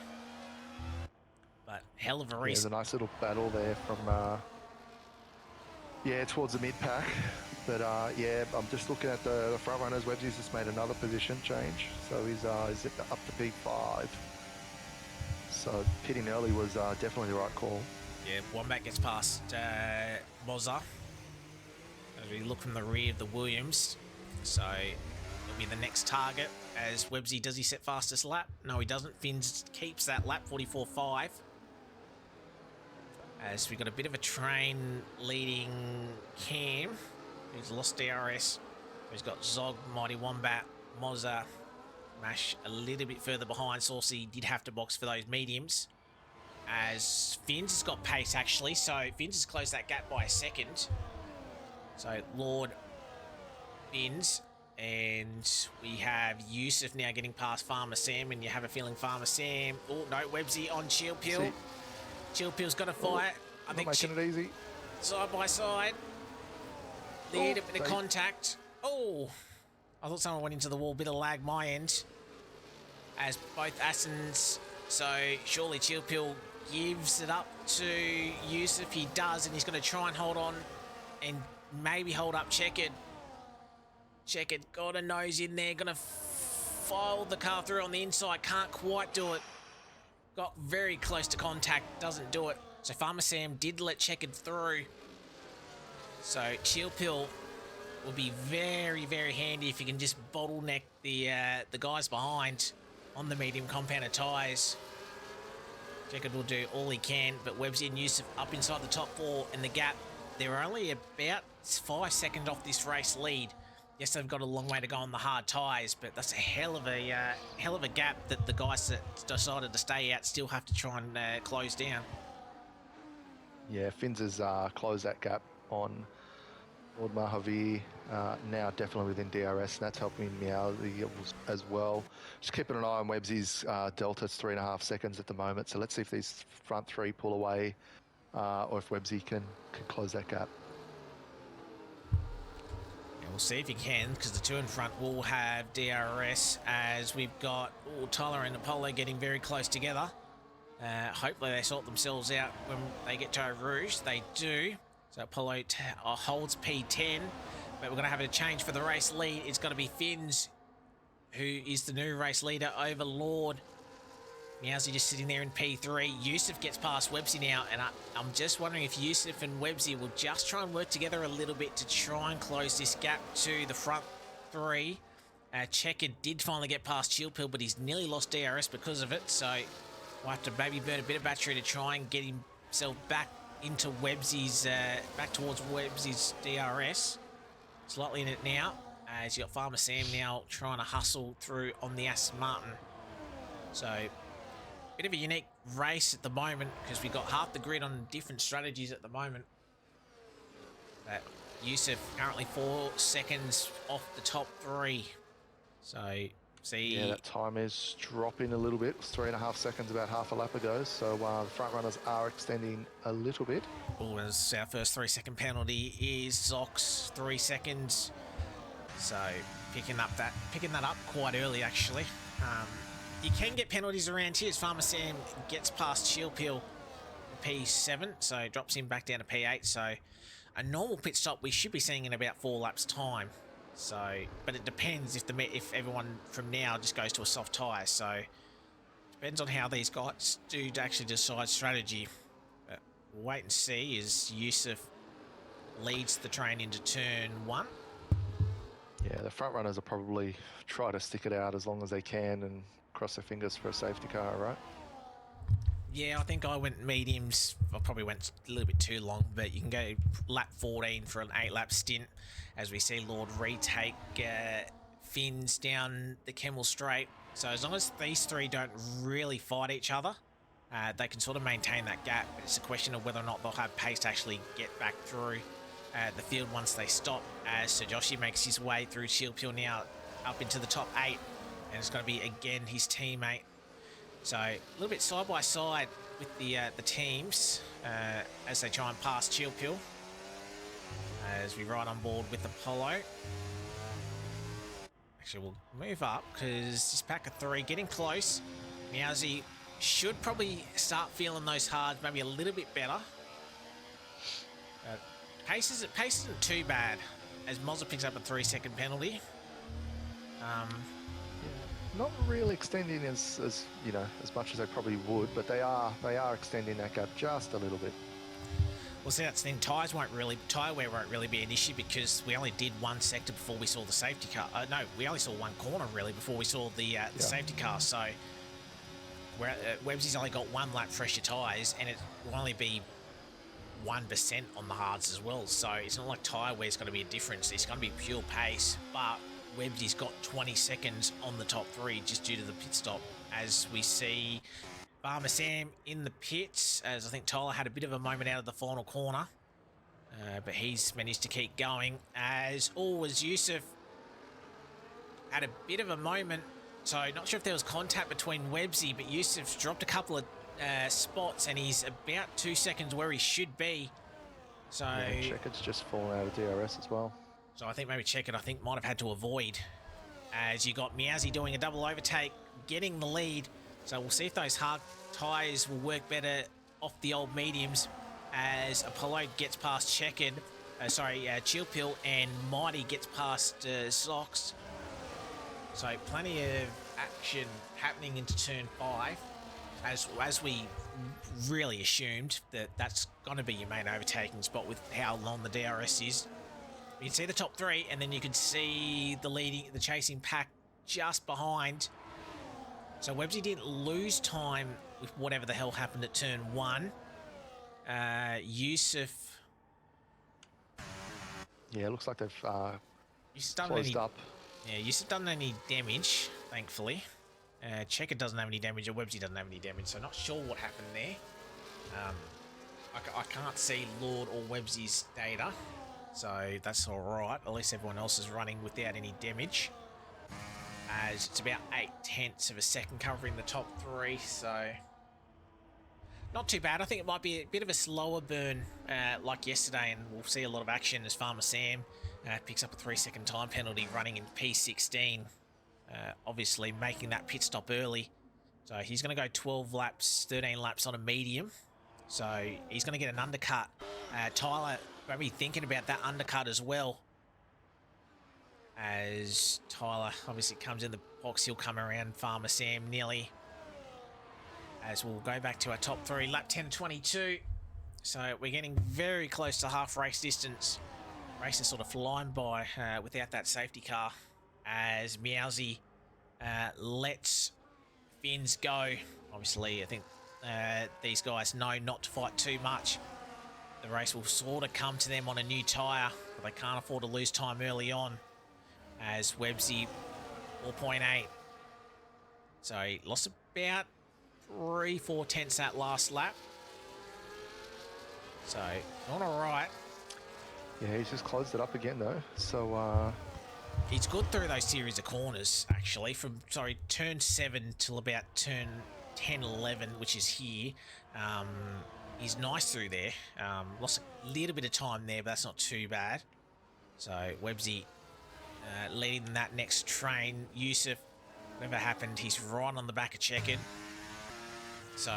But hell of a race. There's a nice little battle there from, towards the mid-pack. But, I'm just looking at the front runners. Websy's just made another position change. So he's up to P5. So pitting early was definitely the right call. Yeah, Wombat gets past Mozza. As we look from the rear of the Williams. So he'll be the next target. As Websy, does he set fastest lap? No, he doesn't. Finns keeps that lap, 44.5. As we got a bit of a train leading Cam, who's lost DRS. He's got Zog, Mighty Wombat, Mozza, Mash a little bit further behind. Saucy did have to box for those mediums. As Finns has got pace, actually. So Finns has closed that gap by a second. So Lord, Finns, and we have Yusuf now getting past Farmer Sam, and you have a feeling Farmer Sam... Oh, no, Websy on Shield Pill. Shield Pill's got to fight. I think making it easy. Side by side. Lead a bit of contact. Oh, I thought someone went into the wall. Bit of lag my end. As both Assens, so surely Chillpill gives it up to Yusuf. He does, and he's going to try and hold on and maybe hold up Checkered. Checkered got a nose in there. Going to file the car through on the inside. Can't quite do it. Got very close to contact. Doesn't do it. So Farmer Sam did let Checkered through. So Chillpill will be very, very handy if you can just bottleneck the guys behind on the medium compounded tyres. Checkered will do all he can, but Websy and Yusuf up inside the top 4 in the gap. They're only about 5 seconds off this race lead. Yes, they've got a long way to go on the hard tyres, but that's a hell of a gap that the guys that decided to stay out still have to try and close down. Yeah, Finns has closed that gap on Lord Mahavir, now definitely within DRS, and that's helping Meow as well. Just keeping an eye on Websy's delta. It's 3.5 seconds at the moment, so let's see if these front 3 pull away, or if Websy can close that gap. We'll see if he can, because the 2 in front will have DRS, as we've got Tyler and Apollo getting very close together. Hopefully they sort themselves out when they get to Rouge. They do. So Apollo holds P10, but we're going to have a change for the race lead. It's going to be Finns, who is the new race leader over Lord. Meowsy just sitting there in P3. Yusuf gets past Websy now, and I'm just wondering if Yusuf and Websy will just try and work together a little bit to try and close this gap to the front 3. Checker did finally get past Shield Pill, but he's nearly lost DRS because of it, so we'll have to maybe burn a bit of battery to try and get himself back into Webbsy's, back towards Webbsy's DRS. Slightly in it now, as you got Farmer Sam now trying to hustle through on the Aston Martin. So, bit of a unique race at the moment, because we've got half the grid on different strategies at the moment. Yusuf currently 4 seconds off the top 3. So, see... Yeah, that time is dropping a little bit. It was 3.5 seconds about half a lap ago, so the front runners are extending a little bit. Oh, as our first 3-second penalty is Zox, 3 seconds. So, picking that up quite early, actually. You can get penalties around here as Farmer Sam gets past Shield Peel P7, so drops him back down to P8. So, a normal pit stop we should be seeing in about 4 laps' time. So, but it depends if everyone from now just goes to a soft tyre. So, depends on how these guys do to actually decide strategy. But we'll wait and see as Yusuf leads the train into turn 1. Yeah, the front runners will probably try to stick it out as long as they can and cross their fingers for a safety car, right? Yeah, I think I went mediums. I probably went a little bit too long, but you can go lap 14 for an 8-lap stint as we see Lord retake Finns down the Kemmel Straight. So as long as these three don't really fight each other, they can sort of maintain that gap. It's a question of whether or not they'll have pace to actually get back through the field once they stop, as Sir Joshi makes his way through Shield Peel now up into the top 8, and it's going to be again his teammate. So a little bit side by side with the teams as they try and pass Shield Peel as we ride on board with Apollo. Actually, we'll move up because this pack of 3 getting close. Meowsy should probably start feeling those hards maybe a little bit better. Pace isn't too bad as Mozza picks up a 3-second penalty. Not really extending as you know, as much as they probably would, but they are extending that gap just a little bit. Well, see, that's the thing. Tyre wear won't really be an issue because we only did one sector before we saw the safety car. No, we only saw one corner really before we saw the safety car. So Webbsy's only got 1 lap fresher tyres, and it will only be 1% on the hards as well. So it's not like tyre wear's going to be a difference. It's going to be pure pace, but Webbsy's got 20 seconds on the top 3 just due to the pit stop, as we see Farmer Sam in the pits, as I think Tyler had a bit of a moment out of the final corner, but he's managed to keep going, as always Yusuf had a bit of a moment. So not sure if there was contact between Webbsy, but Yusuf's dropped a couple of spots and he's about 2 seconds where he should be. So yeah, Checkered's just fallen out of DRS as well. So I think maybe Checkered might have had to avoid, as you got Meowsy doing a double overtake, getting the lead. So we'll see if those hard tyres will work better off the old mediums as Apollo gets past Checkered, Shield Peel, and Mighty gets past Zox. So plenty of action happening into turn 5, as we really assumed that that's going to be your main overtaking spot with how long the DRS is. You can see the top 3, and then you can see the chasing pack just behind. So Webbsy didn't lose time with whatever the hell happened at turn 1. Yusuf. Yeah, it looks like they've closed up. Yeah, Yusuf doesn't have any damage, thankfully. Checker doesn't have any damage, or Webbsy doesn't have any damage, so not sure what happened there. I can't see Lord or Webbsy's data, so that's all right. At least everyone else is running without any damage, as it's about 0.8 of a second covering the top 3, so not too bad. I think it might be a bit of a slower burn like yesterday, and we'll see a lot of action as Farmer Sam picks up a 3-second time penalty running in P16, obviously making that pit stop early. So he's going to go 12 laps, 13 laps on a medium, so he's going to get an undercut. Tyler maybe thinking about that undercut as well, as Tyler obviously comes in the box. He'll come around Farmer Sam nearly, as we'll go back to our top 3, lap 10:22. So we're getting very close to half race distance. Race is sort of flying by without that safety car, as Meowsy lets Finns go. Obviously, I think these guys know not to fight too much. The race will sort of come to them on a new tyre, but they can't afford to lose time early on as Websy 4.8. So he lost about 3-4 tenths that last lap. So not all right. Yeah, he's just closed it up again though. So he's good through those series of corners actually. From turn 7 till about turn 10, 11, which is here. He's nice through there. Lost a little bit of time there, but that's not too bad. So Websy leading that next train. Yusuf, whatever happened, he's right on the back of Checkered. So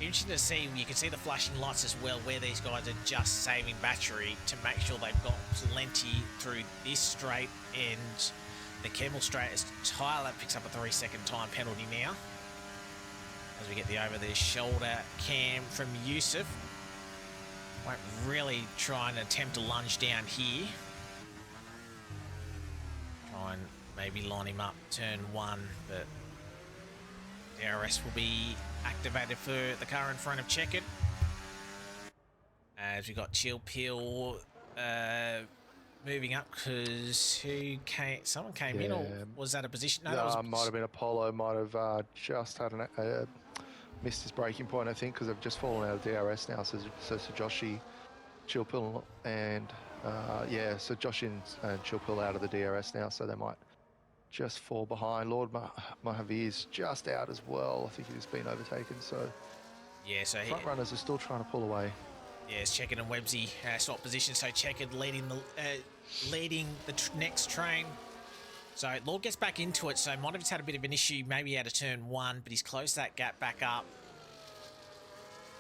interesting to see. You can see the flashing lights as well, where these guys are just saving battery to make sure they've got plenty through this straight and the Kemmel straight, as Tyler picks up a 3-second time penalty now. As we get the over the shoulder cam from Yusuf. Won't really try and attempt to lunge down here. Try and maybe line him up turn 1, but DRS will be activated for the car in front of Checkered. As we got Chill Pill moving up because someone came in, or was that a position? No, that was might have been Apollo. Might have just had missed his braking point, I think, because they've just fallen out of DRS now. So Joshi, Chill Pill, and so Joshi and Chill Pill out of the DRS now, so they might just fall behind. Lord Mahavir's just out as well. I think he's been overtaken. So yeah, so front runners are still trying to pull away. Yeah, it's Checkered and Websy swap position. So Checkered leading the next train. So Lord gets back into it. So might have just had a bit of an issue, maybe out of turn 1, but he's closed that gap back up.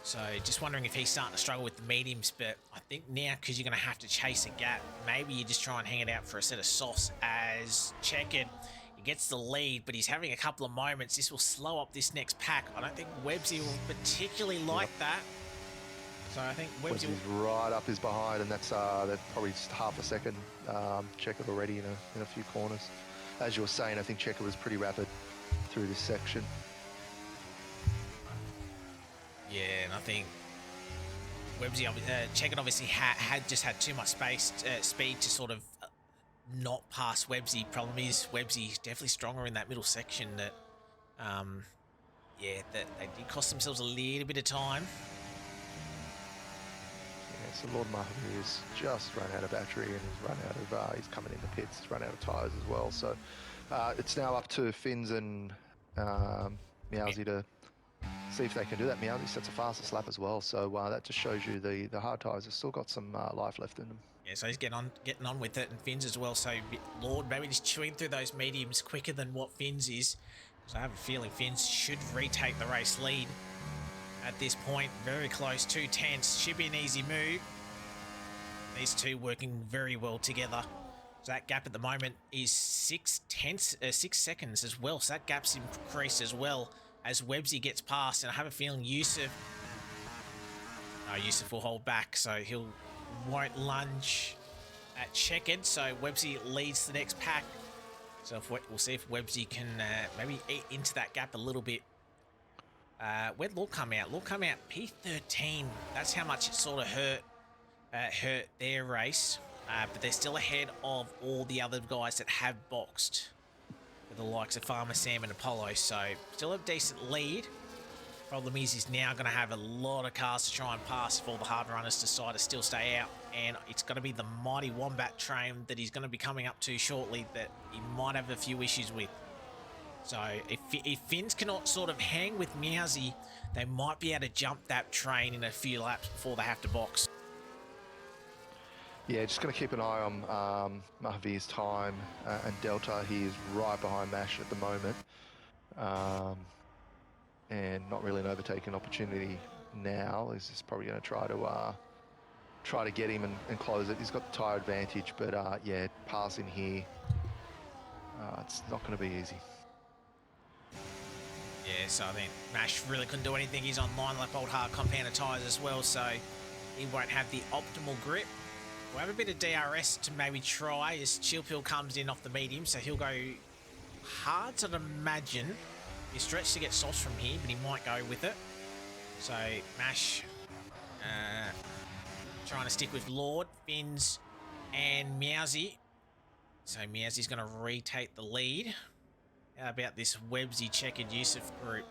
So just wondering if he's starting to struggle with the mediums, but I think now, because you're going to have to chase a gap, maybe you just try and hang it out for a set of softs as Checkered. He gets the lead, but he's having a couple of moments. This will slow up this next pack. I don't think Websy will particularly like that. So I think Websy right up his behind, and that's probably just half a second. Checkered already in a few corners. As you were saying, I think Checkered was pretty rapid through this section. Yeah, and I think Websy, Checkered obviously had just had too much speed to sort of not pass Websy. Problem is, Websy's definitely stronger in that middle section. That that they did cost themselves a little bit of time. So Lord Mahavir's just run out of battery, and he's run out of, he's coming in the pits, he's run out of tyres as well. So it's now up to Finns and Meowsy to see if they can do that. Meowsy sets a fastest lap as well, so that just shows you the hard tyres have still got some life left in them. Yeah, so he's getting on with it, and Finns as well. So Lord maybe just chewing through those mediums quicker than what Finns is. So I have a feeling Finns should retake the race lead. At this point, very close, 2 tenths, should be an easy move. These two working very well together. So that gap at the moment is 6 seconds as well. So that gap's increased as well as Websy gets past. And I have a feeling Yusuf will hold back, so won't lunge at Checkered. So Websy leads the next pack. So we'll see if Websy can maybe eat into that gap a little bit. Where'd Lord come out? Lord come out P13. That's how much it sort of hurt their race. But they're still ahead of all the other guys that have boxed, with the likes of Farmer Sam and Apollo. So still a decent lead. Problem is, he's now going to have a lot of cars to try and pass if all the hard runners decide to still stay out. And it's going to be the mighty Wombat train that he's going to be coming up to shortly that he might have a few issues with. So if Finns cannot sort of hang with Meowsy, they might be able to jump that train in a few laps before they have to box. Yeah, just going to keep an eye on Mahavir's time and Delta. He is right behind Mash at the moment, and not really an overtaking opportunity now. He's just probably going to try to get him and close it. He's got the tyre advantage, but passing here, it's not going to be easy. Yeah, so I think Mash really couldn't do anything. He's on 9 lap old hard compounded tyres as well, so he won't have the optimal grip. We'll have a bit of DRS to maybe try as Chilpill comes in off the medium, so he'll go hard, I'd imagine. He stretched to get sauce from here, but he might go with it. So Mash trying to stick with Lord, Finns, and Meowsy. So Meowsy's going to retake the lead. How about this Websy Checkered Yusuf group?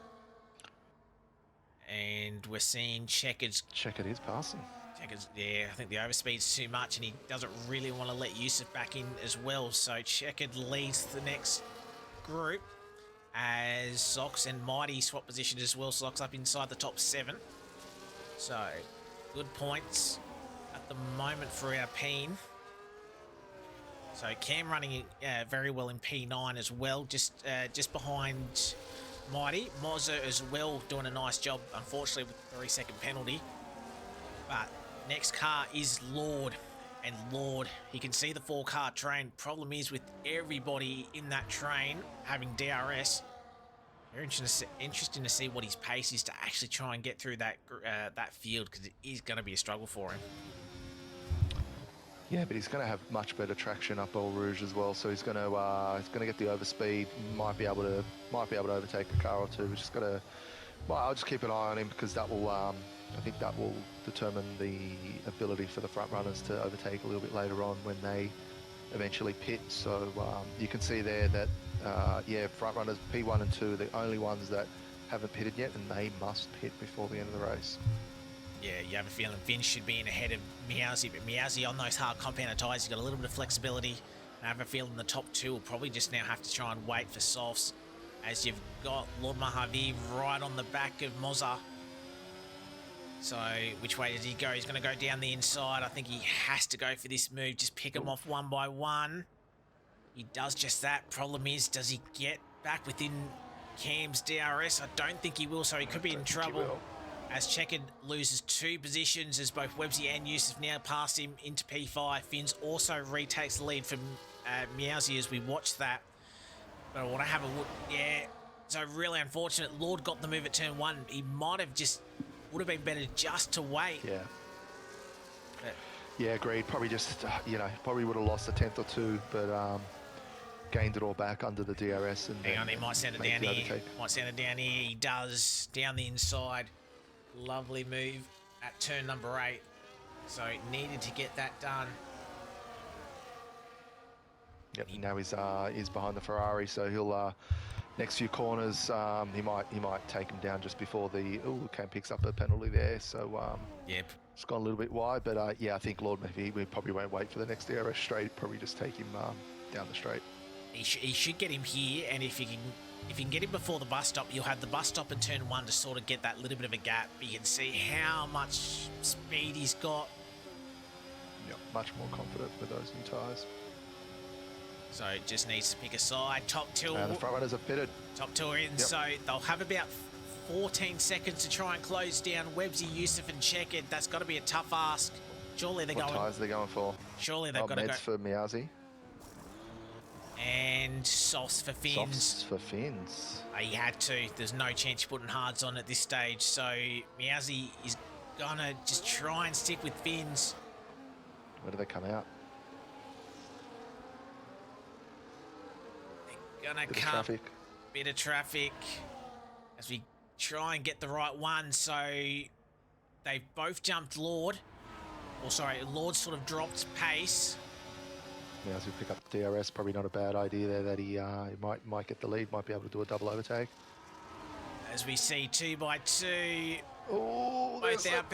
And we're seeing Checkered's... Checkered is passing. Checkered's, yeah, I think the overspeed's too much, and he doesn't really want to let Yusuf back in as well. So Checkered leads the next group as Zox and Mighty swap positions as well. Zox up inside the top 7. So good points at the moment for our Peen. So Cam running very well in P9 as well, just behind Mighty. Mozza as well doing a nice job, unfortunately with the 3-second penalty. But next car is Lord, and Lord, he can see the 4-car train. Problem is with everybody in that train having DRS, very interesting to see what his pace is to actually try and get through that field, because it is going to be a struggle for him. Yeah, but he's going to have much better traction up Eau Rouge as well. So he's going to get the overspeed. Might be able to overtake a car or two. We just got to. Well, I'll just keep an eye on him, because that will. I think that will determine the ability for the front runners to overtake a little bit later on when they eventually pit. So you can see there that front runners P1 and 2 are the only ones that haven't pitted yet, and they must pit before the end of the race. Yeah, you have a feeling Vince should be in ahead of Meowsy, but Meowsy on those hard compounded tyres, he's got a little bit of flexibility. And I have a feeling the top 2 will probably just now have to try and wait for softs, as you've got Lord Mojave right on the back of Mozza. So which way does he go? He's going to go down the inside. I think he has to go for this move, just pick them off one by one. He does just that. Problem is, does he get back within Cam's DRS? I don't think he will, so he could be in trouble. As Checkered loses 2 positions, as both Websy and Yusuf now pass him into P5. Finns also retakes the lead from Meowsy as we watch that. But I want to have a look. Yeah, so really unfortunate. Lord got the move at turn 1. He might have just, would have been better just to wait. Yeah. But, yeah, agreed. Probably just, probably would have lost a 10th or 2, but gained it all back under the DRS. And hang on, he might send it down here. Might send it down here. He does, down the inside. Lovely move at turn number 8. So it needed to get that done. Yep. Now he's behind the Ferrari, so he'll next few corners he might take him down just before the Cam picks up a penalty there. So yep, it's gone a little bit wide, but I think Lord maybe we probably won't wait for the next DRS straight. Probably just take him down the straight. He should get him here, and if you can get him before the bus stop, you'll have the bus stop in turn 1 to sort of get that little bit of a gap. You can see how much speed he's got. Yeah, much more confident with those new tyres. So it just needs to pick a side. Top 2. The front runners have pitted. Top 2 are in, yep. So they'll have about 14 seconds to try and close down Websy, Yusuf, and Checkered. That's got to be a tough ask. Surely they're going. What tyres are they going for? Surely they've got to go. Meds for Meowsy. And Sauce for Finns. Softs for Finns. He had to. There's no chance you're putting hards on at this stage. So Meowsy is going to just try and stick with Finns. Where do they come out? They're going to come. Bit of traffic. As we try and get the right one. So they've both jumped Lord. Or sorry, Lord sort of dropped pace. Yeah, as we pick up DRS, probably not a bad idea there that he might get the lead, might be able to do a double overtake. As we see 2 by 2. Oh, both out.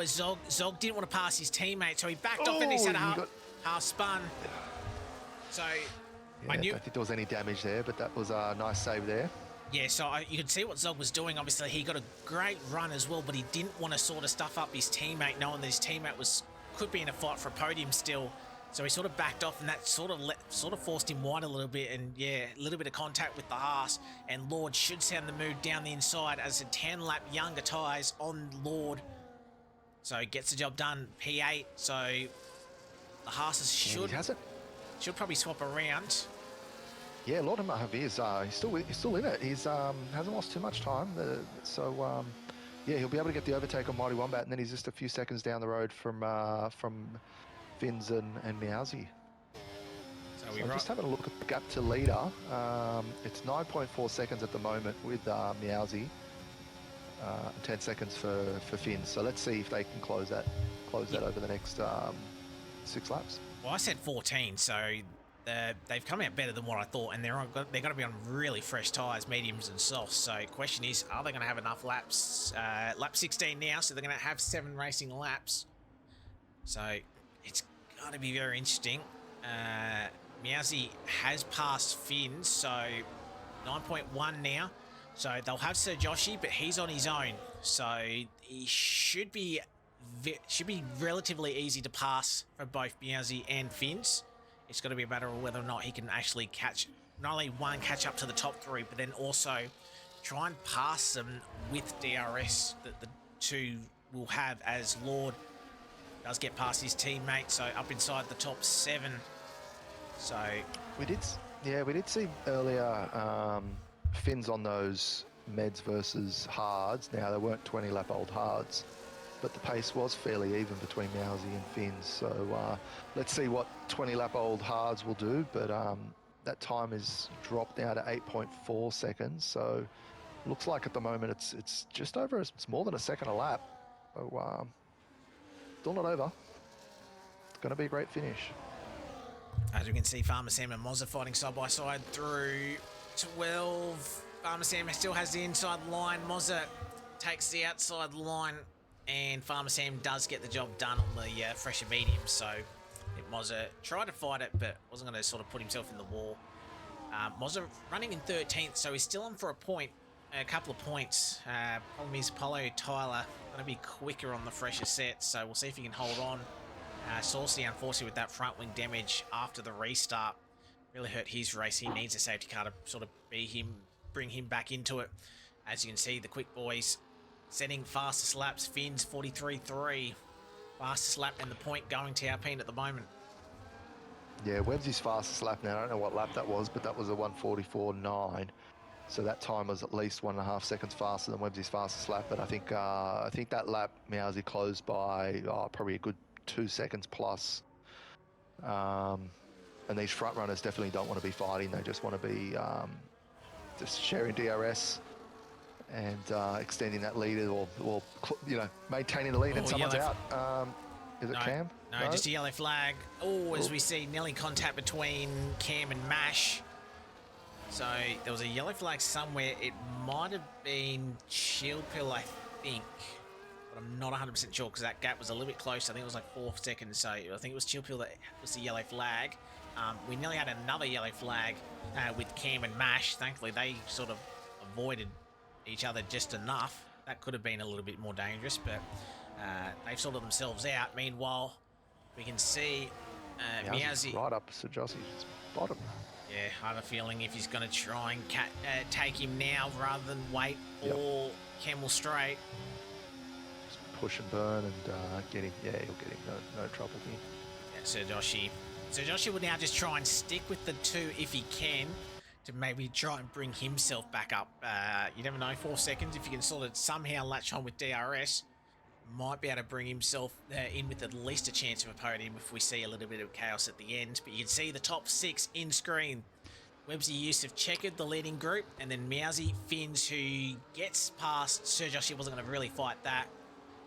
Zog didn't want to pass his teammate, so he backed off and he's had a half spun. So yeah, I don't think there was any damage there, but that was a nice save there. Yeah, so you could see what Zog was doing. Obviously, he got a great run as well, but he didn't want to sort of stuff up his teammate, knowing that his teammate could be in a fight for a podium still. So he sort of backed off, and that sort of forced him wide a little bit, and yeah, a little bit of contact with the Haas. And Lord should sound the move down the inside as a 10-lap younger tyres on Lord. So gets the job done, P8. So the Haas should probably swap around. Yeah, Lord Mojave is he's still in it. He's hasn't lost too much time, so Yeah, he'll be able to get the overtake on Mighty Wombat, and then he's just a few seconds down the road from Finns and Meowsy. So I'm just having a look at the gap to leader. It's 9.4 seconds at the moment with Meowsy, 10 seconds for Finns. So let's see if they can close that over the next 6 laps. Well, I said 14, so they've come out better than what I thought, and they're going to be on really fresh tyres, mediums and softs. So question is, are they going to have enough laps? Lap 16 now, so they're going to have 7 racing laps. So it's going to be very interesting. Meowsy has passed Finn, so 9.1 now. So they'll have Sir Joshi, but he's on his own. So he should be relatively easy to pass for both Meowsy and Finns. It's got to be a matter of whether or not he can actually catch up to the top 3, but then also try and pass them with DRS that the 2 will have, as Lord does get past his teammate, so up inside the top 7. So we did see earlier Finns on those meds versus hards. Now they weren't 20 lap old hards, but the pace was fairly even between Meowsy and Finns. So let's see what 20 lap old hards will do. But that time is dropped now to 8.4 seconds. So looks like at the moment it's just over. It's more than a second a lap. So still not over. It's going to be a great finish. As we can see, Farmer Sam and Mozza fighting side by side through 12. Farmer Sam still has the inside line. Mozza takes the outside line, and Farmer Sam does get the job done on the fresher medium. So Mozza tried to fight it, but wasn't going to sort of put himself in the wall. Mozza running in 13th, so he's still on for a couple of points. Problem is, Polo Tyler going to be quicker on the fresher set, so we'll see if he can hold on. Saucy, unfortunately, with that front wing damage after the restart, really hurt his race. He needs a safety car to sort of bring him back into it. As you can see, the quick boys setting fastest laps. Finns 43.3, fastest lap, and the point going to Alpine at the moment. Yeah, Webbsy's fastest lap now. I don't know what lap that was, but that was a 1:44.9. So that time was at least 1.5 seconds faster than Webbsy's fastest lap. But I think that lap Meowsy closed by probably a good 2 seconds plus. And these front runners definitely don't want to be fighting. They just want to be just sharing DRS and extending that lead, or maintaining the lead. And someone's out. Is it Cam? No, just a yellow flag. As we see, nearly contact between Cam and Mash. So there was a yellow flag somewhere. It might have been Shield Pill, I think. But I'm not 100% sure because that gap was a little bit close. I think it was like 4 seconds. So I think it was Shield Pill that was the yellow flag. We nearly had another yellow flag with Cam and Mash. Thankfully, they sort of avoided each other just enough. That could have been a little bit more dangerous, but they've sorted themselves out. Meanwhile, we can see Meowsy right up Sir Jossie's bottom. Yeah, I have a feeling if he's going to try and take him now rather than wait or Camel straight. Just push and burn and get him. Yeah, he'll get him. No trouble here. Yeah, Sir Joshi. Sir Joshi would now just try and stick with the 2 if he can, to maybe try and bring himself back up. You never know, 4 seconds. If you can sort of somehow latch on with DRS, might be able to bring himself in with at least a chance of a podium if we see a little bit of chaos at the end. But you can see the top 6 in screen. Webbsy Yusuf checkered the leading group, and then Meowsy Finns, who gets past Sir Joshi, wasn't going to really fight that.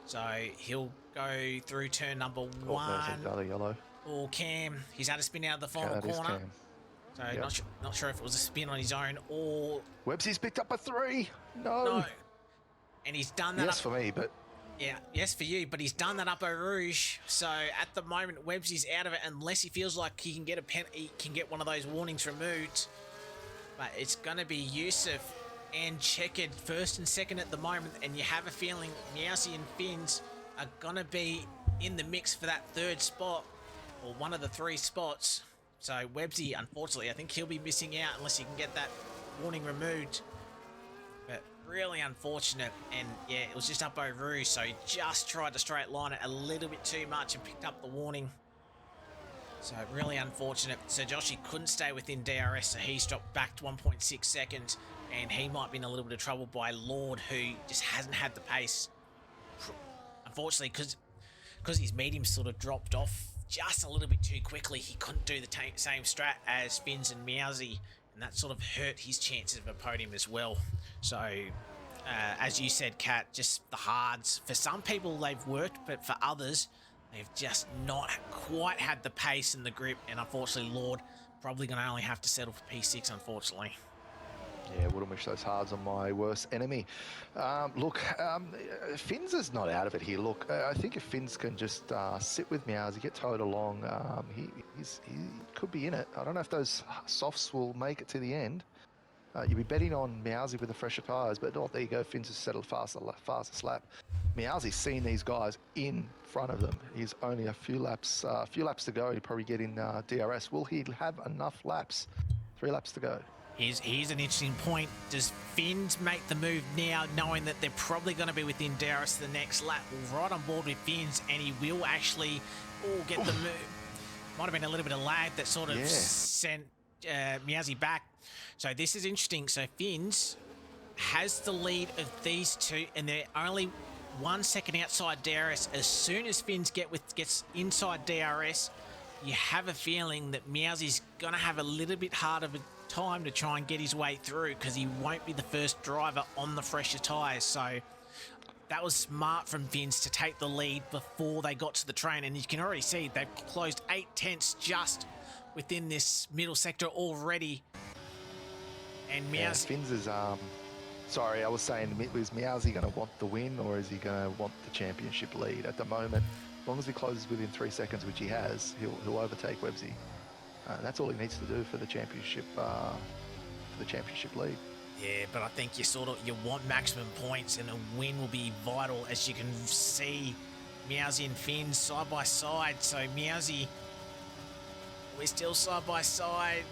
So he'll go through turn number 1. Another yellow. Or Cam, he's had a spin out of the final corner. So not sure if it was a spin on his own or... Webbsy's picked up a 3. No. And he's done that. Yes, for me, but... Yeah, yes for you, but he's done that up Eau Rouge. So at the moment, Webbsy's out of it unless he feels like he can get he can get one of those warnings removed. But it's going to be Yusuf and Checkered first and second at the moment, and you have a feeling Meowsy and Finns are going to be in the mix for that 3rd spot, or one of the 3 spots. So Webbsy, unfortunately, I think he'll be missing out unless he can get that warning removed. But really unfortunate, and yeah, it was just up Eau Rouge, so he just tried to straight line it a little bit too much and picked up the warning. So really unfortunate. So Joshi couldn't stay within DRS, so he's dropped back to 1.6 seconds. and he might be in a little bit of trouble by Lord, who just hasn't had the pace. Unfortunately, because his medium sort of dropped off just a little bit too quickly, he couldn't do the same strat as Fins and Meowsy, and that sort of hurt his chances of a podium as well. So, as you said, Kat, just the hards. For some people, they've worked, but for others, they've just not quite had the pace and the grip, and unfortunately, Lord probably going to only have to settle for P6, unfortunately. Yeah, wouldn't wish those hards on my worst enemy. Look, Fins is not out of it here. Look, I think if Fins can just sit with Meowsy, get towed along, he could be in it. I don't know if those softs will make it to the end. You'd be betting on Meowsy with the fresher tyres, but oh, there you go. Fins has settled fastest lap. Meowsy's seen these guys in front of them. He's only a few laps to go. He'll probably get in DRS. Will he have enough laps? 3 laps to go. Here's an interesting point. Does Fins make the move now, knowing that they're probably going to be within DRS the next lap? Well, right on board with Fins, and he will actually get the move. Might have been a little bit of lag that sort of sent Meowsy back. So this is interesting. So Fins has the lead of these two, and they're only 1 second outside DRS. As soon as Fins gets inside DRS, you have a feeling that Meowsy's going to have a little bit harder of a time to try and get his way through, because he won't be the first driver on the fresher tyres. So that was smart from Fins to take the lead before they got to the train, and you can already see they've closed 8 tenths just within this middle sector already. And Meowsy... Yeah, Fins is... Sorry, I was saying, is Meowsy going to want the win, or is he going to want the championship lead? At the moment, as long as he closes within 3 seconds, which he has, he'll overtake Websy. That's all he needs to do for the championship lead. Yeah, but I think you want maximum points, and a win will be vital. As you can see, Meowsy and Fins side by side. So Meowsy, we're still side by side.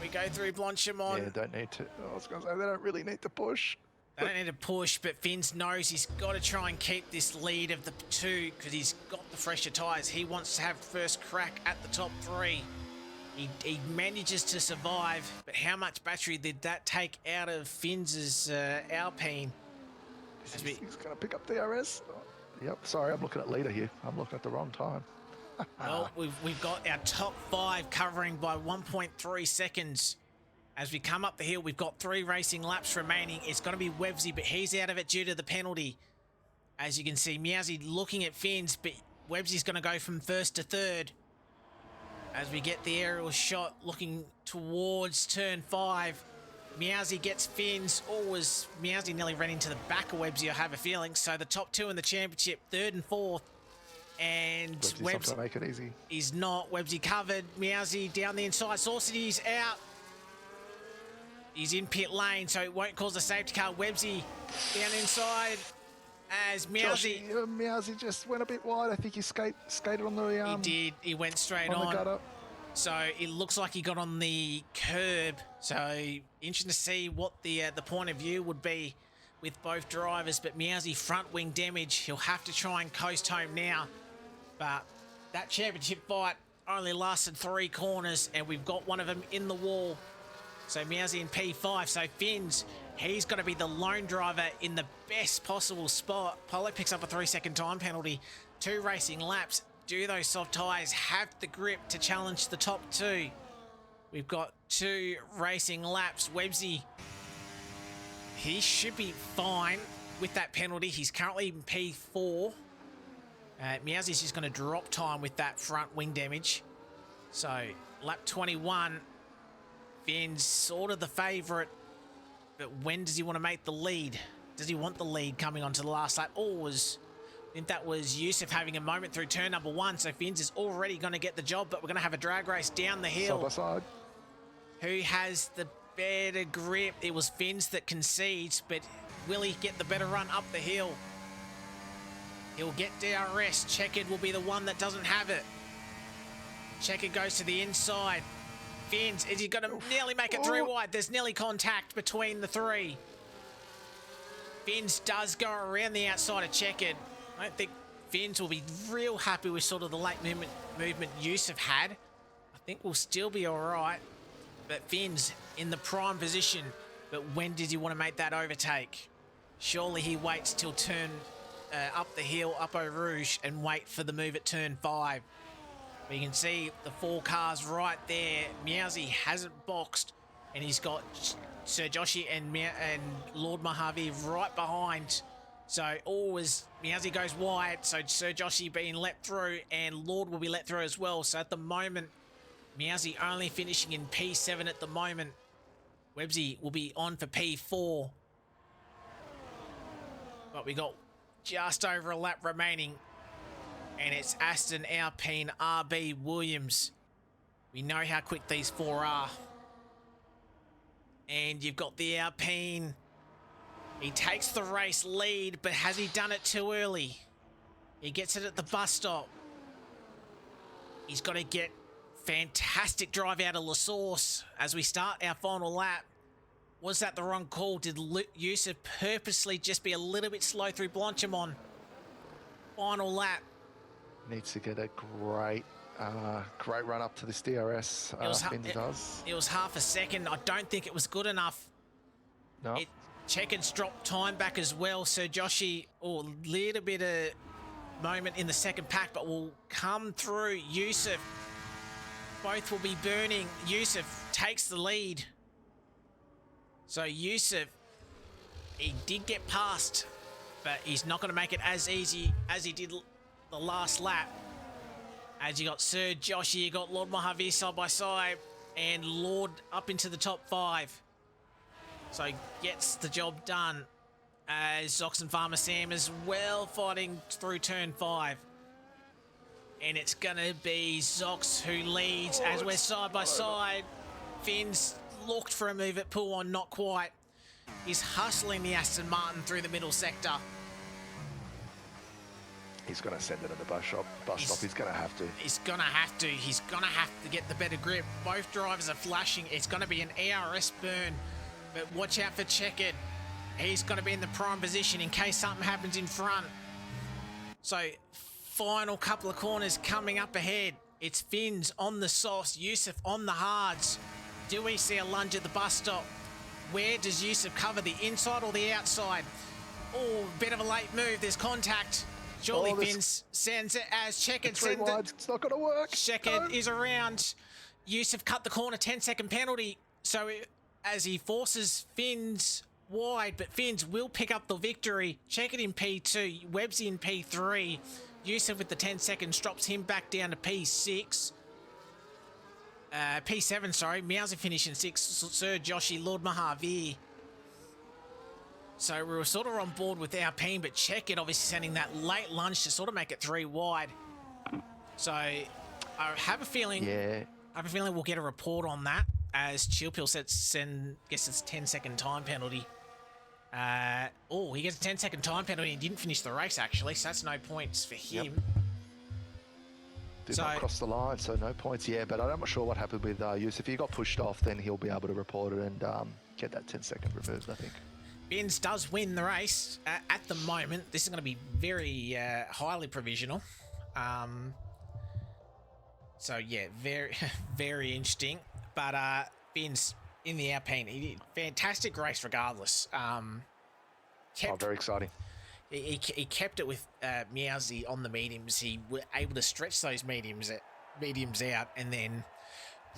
We go through Blanchimont. Yeah, don't need to. I was going to say, they don't really need to push. They don't need to push, but Fins knows he's got to try and keep this lead of the 2, because he's got the fresher tyres. He wants to have first crack at the top 3. He manages to survive, but how much battery did that take out of Fins' Alpine? He's going to pick up DRS. Oh, yep, sorry, I'm looking at leader here. I'm looking at the wrong time. Well, we've got our top 5 covering by 1.3 seconds. As we come up the hill, we've got 3 racing laps remaining. It's going to be Websy, but he's out of it due to the penalty. As you can see, Meowsy looking at Fins, but Websy's going to go from 1st to 3rd. As we get the aerial shot looking towards turn 5, Meowsy gets Fins. As Meowsy nearly ran into the back of Websy, I have a feeling. So the top 2 in the championship, 3rd and 4th. And Websy's not make it easy. He's not. Websy covered. Meowsy down the inside. Saucity's out. He's in pit lane, so it won't cause a safety car. Websy down inside. As Meowsy... Meowsy just went a bit wide. I think he skated on the... he did. He went straight on. The gutter. So it looks like he got on the curb. So interesting to see what the point of view would be with both drivers. But Meowsy front wing damage. He'll have to try and coast home now. But that championship fight only lasted 3 corners, and we've got one of them in the wall. So Meowsy in P5. So Fins, he's got to be the lone driver in the best possible spot. Polo picks up a 3-second time penalty. 2 racing laps. Do those soft tyres have the grip to challenge the top 2? We've got 2 racing laps. Websy, he should be fine with that penalty. He's currently in P4. Meowsy's just going to drop time with that front wing damage. So lap 21, Fins sort of the favourite, but when does he want to make the lead? Does he want the lead coming onto the last lap? I think that was Yusuf having a moment through turn number 1, so Fins is already going to get the job, but we're going to have a drag race down the hill. Side by side. Who has the better grip? It was Fins that concedes, but will he get the better run up the hill? He'll get DRS. Checkered will be the one that doesn't have it. Checkered goes to the inside. Fins, is he going to nearly make it 3 wide? There's nearly contact between the 3. Fins does go around the outside of Checkered. I don't think Fins will be real happy with sort of the late movement Yusuf had. I think we'll still be all right. But Fins in the prime position. But when did he want to make that overtake? Surely he waits till turn up the hill, up Eau Rouge, and wait for the move at turn 5. But you can see the 4 cars right there. Meowsy hasn't boxed, and he's got Sir Joshi and Lord Mojave right behind. So always Meowsy goes wide, so Sir Joshi being let through, and Lord will be let through as well. So at the moment, Meowsy only finishing in P7 at the moment. Websy will be on for P4. But we got just over a lap remaining. And it's Aston, Alpine, RB, Williams. We know how quick these 4 are. And you've got the Alpine. He takes the race lead, but has he done it too early? He gets it at the bus stop. He's got to get fantastic drive out of La Source as we start our final lap. Was that the wrong call? Did Yusuf purposely just be a little bit slow through Blanchimont? Final lap. Needs to get a great run up to this DRS. It was half a second. I don't think it was good enough. No. Checkered's dropped time back as well. So Joshi, a little bit of moment in the second pack, but will come through. Yusuf, both will be burning. Yusuf takes the lead. So Yusuf, he did get past, but he's not going to make it as easy as he did the last lap. As you got Sir Joshi, you got Lord Mojave side by side, and Lord up into the top 5. So gets the job done. As Zox and Farmer Sam as well fighting through turn 5. And it's going to be Zox who leads as we're side by side. Finn's looked for a move at pull on, not quite. He's hustling the Aston Martin through the middle sector. He's going to send it at the bus stop. He's going to have to. He's going to have to. He's going to have to get the better grip. Both drivers are flashing. It's going to be an ERS burn. But watch out for Checkered. He's going to be in the prime position in case something happens in front. So, final couple of corners coming up ahead. It's Finn's on the softs, Yusuf on the hards. Do we see a lunge at the bus stop? Where does Yusuf cover, the inside or the outside? Oh, bit of a late move. There's contact. Surely Finn's sends it as Checkered sends it. It's not going to work. Checkered is around. Yusuf cut the corner, 10-second penalty. So as he forces Finn's wide, but Finn's will pick up the victory. Checkered in P2, Websy in P3. Yusuf with the 10 seconds drops him back down to P6. P7, sorry. Meowsy finishing 6. Sir Joshi, Lord Mojave. So we were sort of on board with Alpine, but Checkered obviously sending that late lunge to sort of make it 3 wide. So I have a feeling. Yeah. I have a feeling we'll get a report on that as Chillpill gets his 10-second time penalty. He gets a 10-second time penalty and didn't finish the race actually, so that's no points for him. Yep. Did not cross the line, so no points. Yeah, but I'm not sure what happened with Yusuf. If he got pushed off, then he'll be able to report it and get that 10-second removed, I think. Benz does win the race at the moment. This is going to be very highly provisional. So yeah, very, very interesting. But Ben's in the Alpine. He did fantastic race regardless. Very exciting. He kept it with Meowsy on the mediums. He was able to stretch those mediums out, and then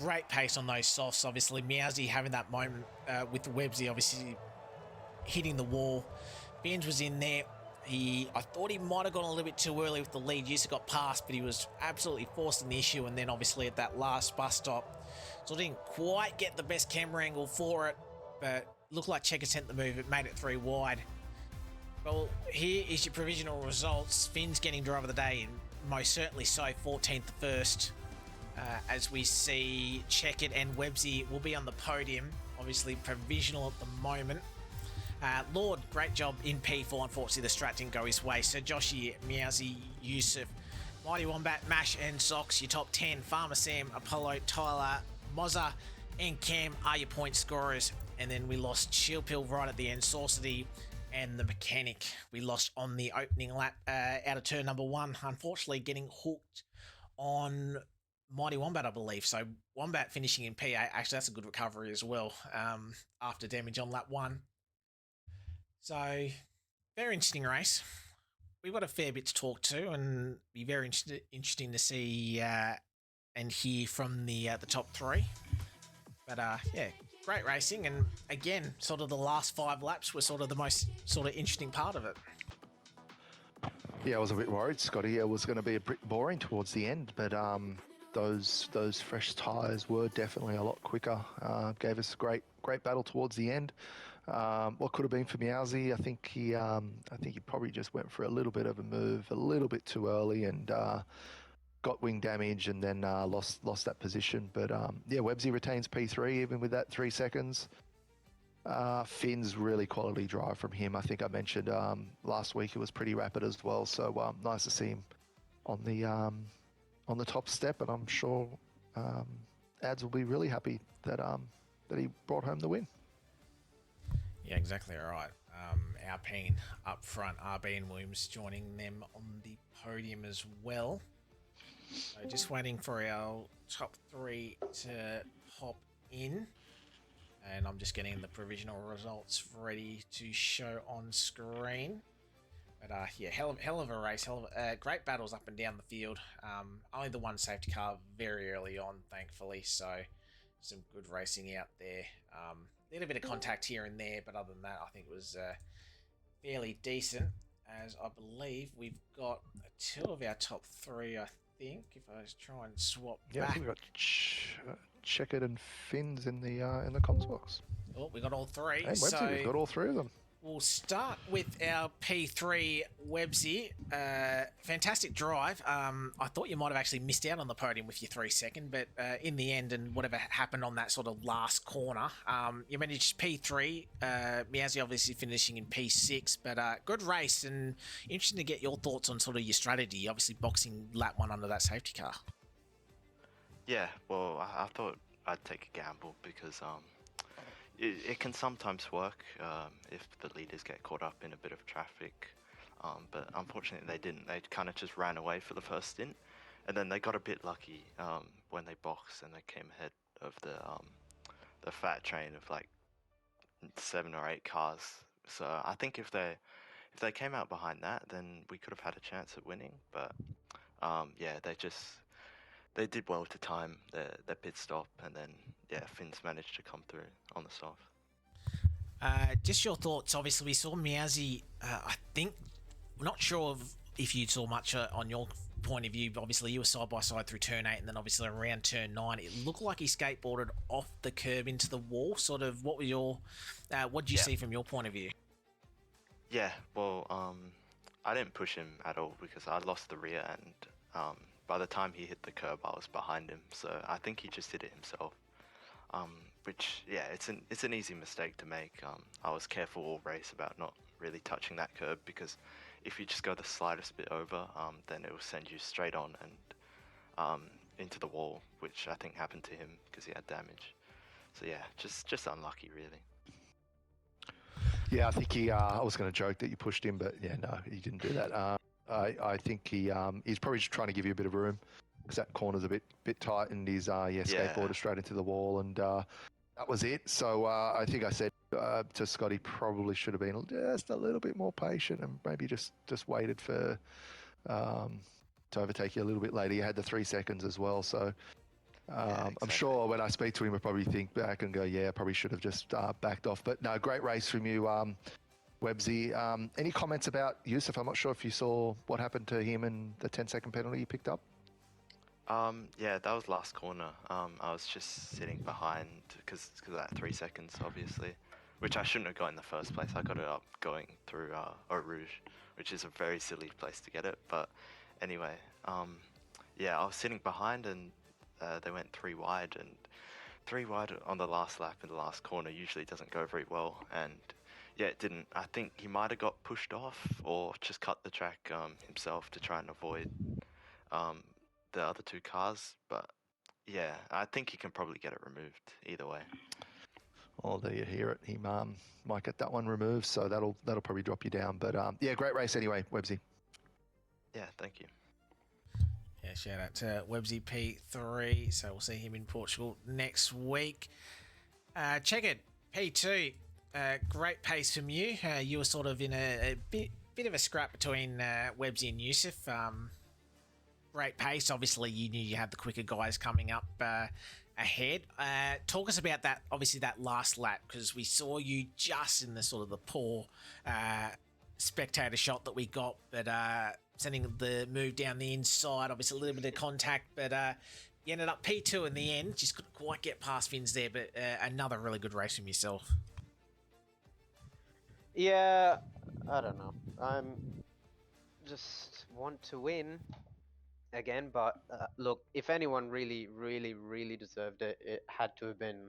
great pace on those softs. Obviously, Meowsy having that moment with the Websy, obviously hitting the wall. Benz was in there. I thought he might have gone a little bit too early with the lead. Used to got past, but he was absolutely forcing the issue. And then obviously at that last bus stop, so I didn't quite get the best camera angle for it, but looked like Checker sent the move. It made it 3 wide. Well, here is your provisional results. Finn's getting driver of the day, and most certainly so, 14th first. As we see Checkered and Websy will be on the podium. Obviously provisional at the moment. Lord, great job in P4. Unfortunately, the strat didn't go his way. So Joshi, Meowsy, Yusuf, Mighty Wombat, Mash, and Zox, your top 10. Farmer Sam, Apollo, Tyler, Mozza, and Cam are your point scorers. And then we lost Chillpill right at the end. Saucity and the Mechanic we lost on the opening lap out of turn number 1. Unfortunately, getting hooked on Mighty Wombat, I believe. So Wombat finishing in P8. Actually, that's a good recovery as well after damage on lap 1. So, very interesting race. We've got a fair bit to talk to, and be very interesting to see and hear from the top 3. But yeah, great racing, and again, sort of the last 5 laps were sort of the most sort of interesting part of it. Yeah, I was a bit worried, Scotty. It was going to be a bit boring towards the end, but those fresh tyres were definitely a lot quicker. Gave us a great battle towards the end. What could have been for Meowsy, I think he probably just went for a little bit of a move a little bit too early and got wing damage and then lost that position. But yeah, Websy retains P3 even with that 3 seconds. Finn's really quality drive from him. I think I mentioned last week it was pretty rapid as well. So nice to see him on the top step, and I'm sure Ads will be really happy that he brought home the win. Yeah, exactly right. Alpine up front, RB and Williams joining them on the podium as well. So just waiting for our top 3 to pop in. And I'm just getting the provisional results ready to show on screen. But yeah, hell of a race, great battles up and down the field. Only the one safety car very early on, thankfully. So some good racing out there. A little bit of contact here and there, but other than that, I think it was fairly decent. As I believe we've got 2 of our top 3. I think if I try and swap back. I think we've got Checkard and Finn's in the comms box. Oh, we got all 3. And Websy, we've got all 3 of them. We'll start with our P3 Websy. Fantastic drive. I thought you might have actually missed out on the podium with your 3 second, but in the end, and whatever happened on that sort of last corner, you managed P3. Meowsy obviously finishing in P6, but good race, and interesting to get your thoughts on sort of your strategy. Obviously, boxing lap 1 under that safety car. Yeah, well, I thought I'd take a gamble because it can sometimes work if the leaders get caught up in a bit of traffic, but unfortunately they didn't. They kind of just ran away for the first stint, and then they got a bit lucky when they boxed and they came ahead of the fat train of like 7 or 8 cars. So I think if they came out behind that, then we could have had a chance at winning. But yeah, they did well to time their pit stop, and then yeah, Finn's managed to come through on the soft. Just your thoughts. Obviously, we saw Meowsy. I think, I'm not sure if you saw much on your point of view. Obviously, you were side by side through turn 8, and then obviously around turn 9, it looked like he skateboarded off the curb into the wall. Sort of, what did you see from your point of view? Yeah, well, I didn't push him at all because I lost the rear, and by the time he hit the curb, I was behind him. So I think he just did it himself. Which, yeah, it's an easy mistake to make. I was careful all race about not really touching that curb, because if you just go the slightest bit over, then it will send you straight on and into the wall, which I think happened to him because he had damage. So yeah, just unlucky really. Yeah, I think I was going to joke that you pushed him, but yeah, no, he didn't do that. I think he's probably just trying to give you a bit of room because that corner's a bit tight, and he's skateboarded straight into the wall, and that was it. So I think I said to Scotty, probably should have been just a little bit more patient and maybe just waited for to overtake you a little bit later. You had the 3 seconds as well, so exactly. I'm sure when I speak to him, I'll probably think back and go, yeah, I probably should have just backed off. But no, great race from you, Websy. Any comments about Yusuf? I'm not sure if you saw what happened to him and the 10-second penalty he picked up. Yeah, that was last corner. I was just sitting behind because of that 3 seconds, obviously, which I shouldn't have got in the first place. I got it up going through Eau Rouge, which is a very silly place to get it. But anyway, yeah, I was sitting behind, and they went 3 wide, and 3 wide on the last lap in the last corner usually doesn't go very well, and yeah, it didn't. I think he might have got pushed off or just cut the track himself to try and avoid the other 2 cars, but yeah, I think he can probably get it removed either way. Oh, there you hear it. He might get that one removed, so that'll probably drop you down. But yeah, great race anyway, Websy. Yeah, thank you. Yeah, shout out to Websy P3. So we'll see him in Portugal next week. Check it, P2. Great pace from you. You were sort of in a bit of a scrap between Websy and Yusuf. Great pace. Obviously, you knew you had the quicker guys coming up ahead. Talk us about that. Obviously, that last lap, because we saw you just in the sort of the poor spectator shot that we got, but sending the move down the inside. Obviously, a little bit of contact, but you ended up P2 in the end. Just couldn't quite get past Fins there, but another really good race from yourself. Yeah, I don't know. I'm just want to win again, but look, if anyone really deserved it, it had to have been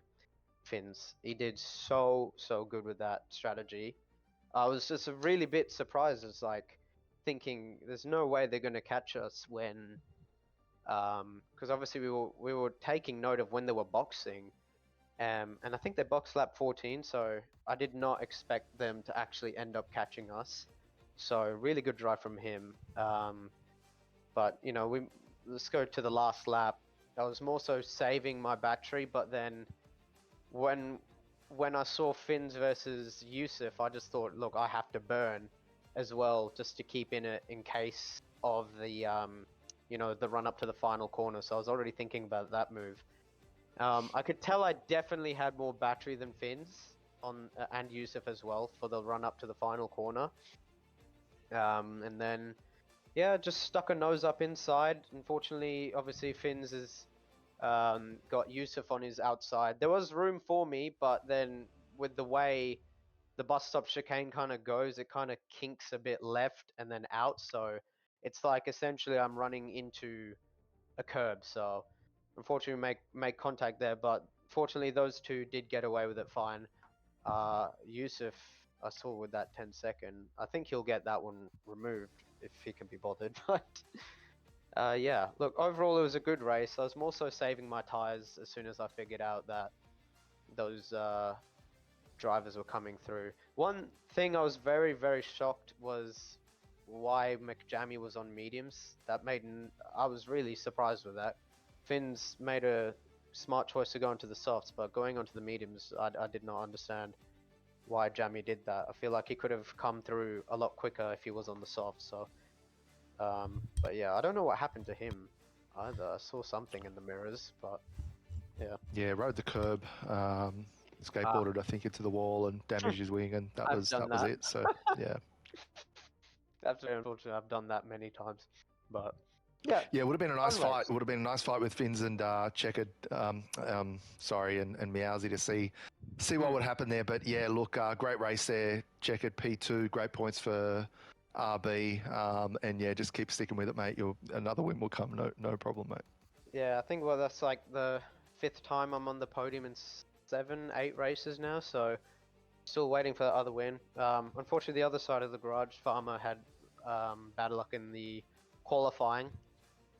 Fins. He did so good with that strategy. I was just a really bit surprised. It's like thinking there's no way they're going to catch us when, because obviously we were taking note of when they were boxing, and I think they boxed lap 14, so I did not expect them to actually end up catching us. So really good drive from him. But you know, let's go to the last lap. I was more so saving my battery, but then when I saw Fins versus Yusuf, I just thought, look, I have to burn as well just to keep in it in case of the you know, the run up to the final corner. So I was already thinking about that move. I could tell I definitely had more battery than Fins on and Yusuf as well for the run up to the final corner. And then yeah, just stuck a nose up inside. Unfortunately, obviously Fins has got Yusuf on his outside. There was room for me, but then with the way the bus stop chicane kind of goes, it kind of kinks a bit left and then out. So it's like essentially I'm running into a curb. So unfortunately make contact there, but fortunately those two did get away with it fine. Yusuf, I saw with that 10-second. I think he'll get that one removed if he can be bothered. But yeah, look, overall it was a good race. I was more so saving my tires as soon as I figured out that those drivers were coming through. One thing I was very shocked was why McJammy was on mediums. I was really surprised with that. Finn's made a smart choice to go into the softs, but going onto the mediums, I did not understand why Jammy did that. I feel like he could have come through a lot quicker if he was on the soft. So, but yeah, I don't know what happened to him either. I saw something in the mirrors, but yeah. Yeah, rode the curb, skateboarded I think into the wall and damaged his wing, and that was it. So yeah. That's very unfortunate. I've done that many times, but yeah. Yeah, it would have been a nice Fun fight. race. It would have been a nice fight with Fins and Checkered, and Meowsy to see what would happen there. But yeah, look, great race there. Checkered P2, great points for RB, and yeah, just keep sticking with it, mate. Another win will come, no problem, mate. Yeah, I think that's like the 5th time I'm on the podium in 7-8 races now, so still waiting for the other win. Unfortunately, the other side of the garage, Farmer had bad luck in the qualifying.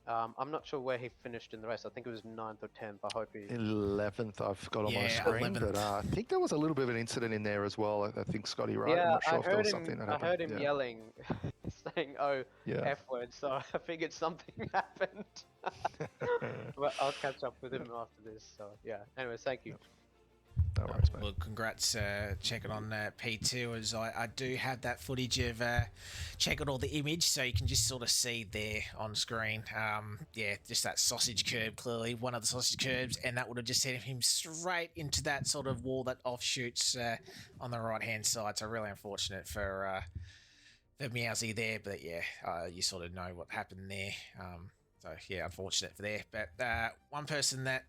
I'm not sure where he finished in the race. I think it was 9th or 10th. I hope he... 11th I've got on my screen, 11th. but I think there was a little bit of an incident in there as well. I think Scotty, right? Yeah, I'm not sure if there was something that happened. I heard him yelling, saying, oh, yeah. F word, so I figured something happened. But I'll catch up with him after this, so yeah. Anyways, thank you. No worries, mate. Well, congrats, checking on P2, as I do have that footage of checking all the image, so you can just sort of see there on screen. Yeah, just that sausage curb, clearly one of the sausage curbs, and that would have just sent him straight into that sort of wall that offshoots on the right hand side. So really unfortunate for Meowsy there, but yeah, you sort of know what happened there. So yeah, unfortunate for there. But one person that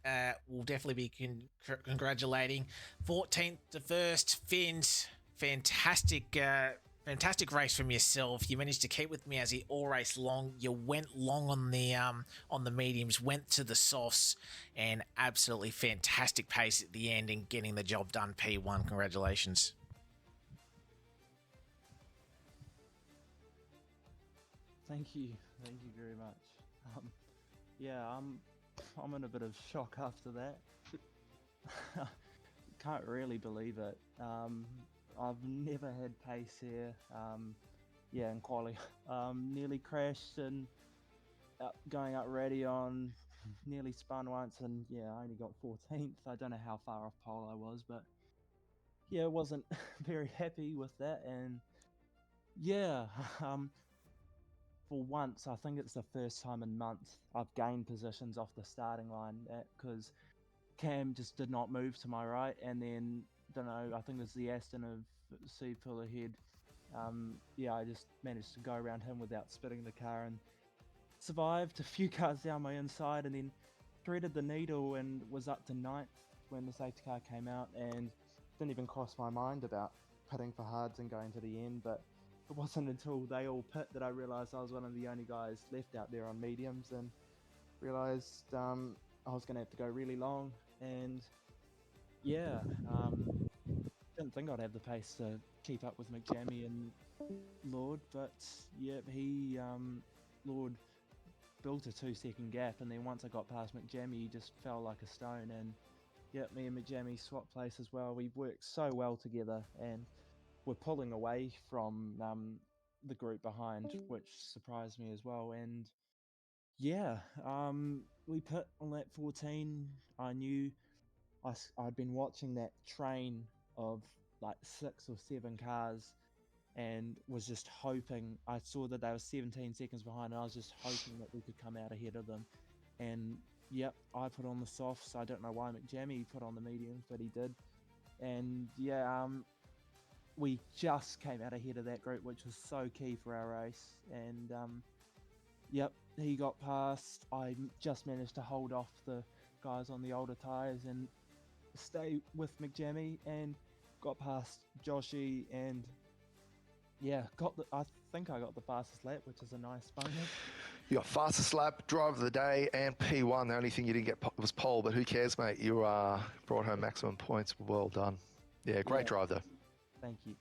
will definitely be congratulating, 14th to 1st, Fins. Fantastic race from yourself. You managed to keep with me as he all race long. You went long on the mediums, went to the softs, and absolutely fantastic pace at the end and getting the job done. P1, congratulations. Thank you very much. Yeah, I'm in a bit of shock after that. Can't really believe it. I've never had pace here. Yeah, in quali, nearly crashed in going up Radion, nearly spun once, and yeah, I only got 14th. I don't know how far off pole I was, but yeah, wasn't very happy with that. And yeah, for once, I think it's the first time in months I've gained positions off the starting line because Cam just did not move to my right, and then don't know. I think it was the Aston of Seed pull ahead. Yeah, I just managed to go around him without spitting the car and survived a few cars down my inside, and then threaded the needle and was up to ninth when the safety car came out, and didn't even cross my mind about pitting for hards and going to the end. But it wasn't until they all pit that I realised I was one of the only guys left out there on mediums, and realised I was going to have to go really long. And yeah, didn't think I'd have the pace to keep up with McJammy and Lord, but yeah, Lord built a 2-second gap, and then once I got past McJammy, he just fell like a stone. And yeah, me and McJammy swapped place as well. We worked so well together, and we're pulling away from the group behind, which surprised me as well. And yeah, we put on lap 14. I knew I'd been watching that train of like 6 or 7 cars and was just hoping. I saw that they were 17 seconds behind, and I was just hoping that we could come out ahead of them. And yep, I put on the softs. I don't know why McJammy put on the mediums, but he did. And yeah, we just came out ahead of that group, which was so key for our race. And yep, he got past. I just managed to hold off the guys on the older tyres and stay with McJammy, and got past Joshy, and yeah, I think I got the fastest lap, which is a nice bonus. You got fastest lap, driver of the day, and P1. The only thing you didn't get was pole, but who cares, mate? You brought home maximum points. Well done. Yeah, great drive though. Thank you.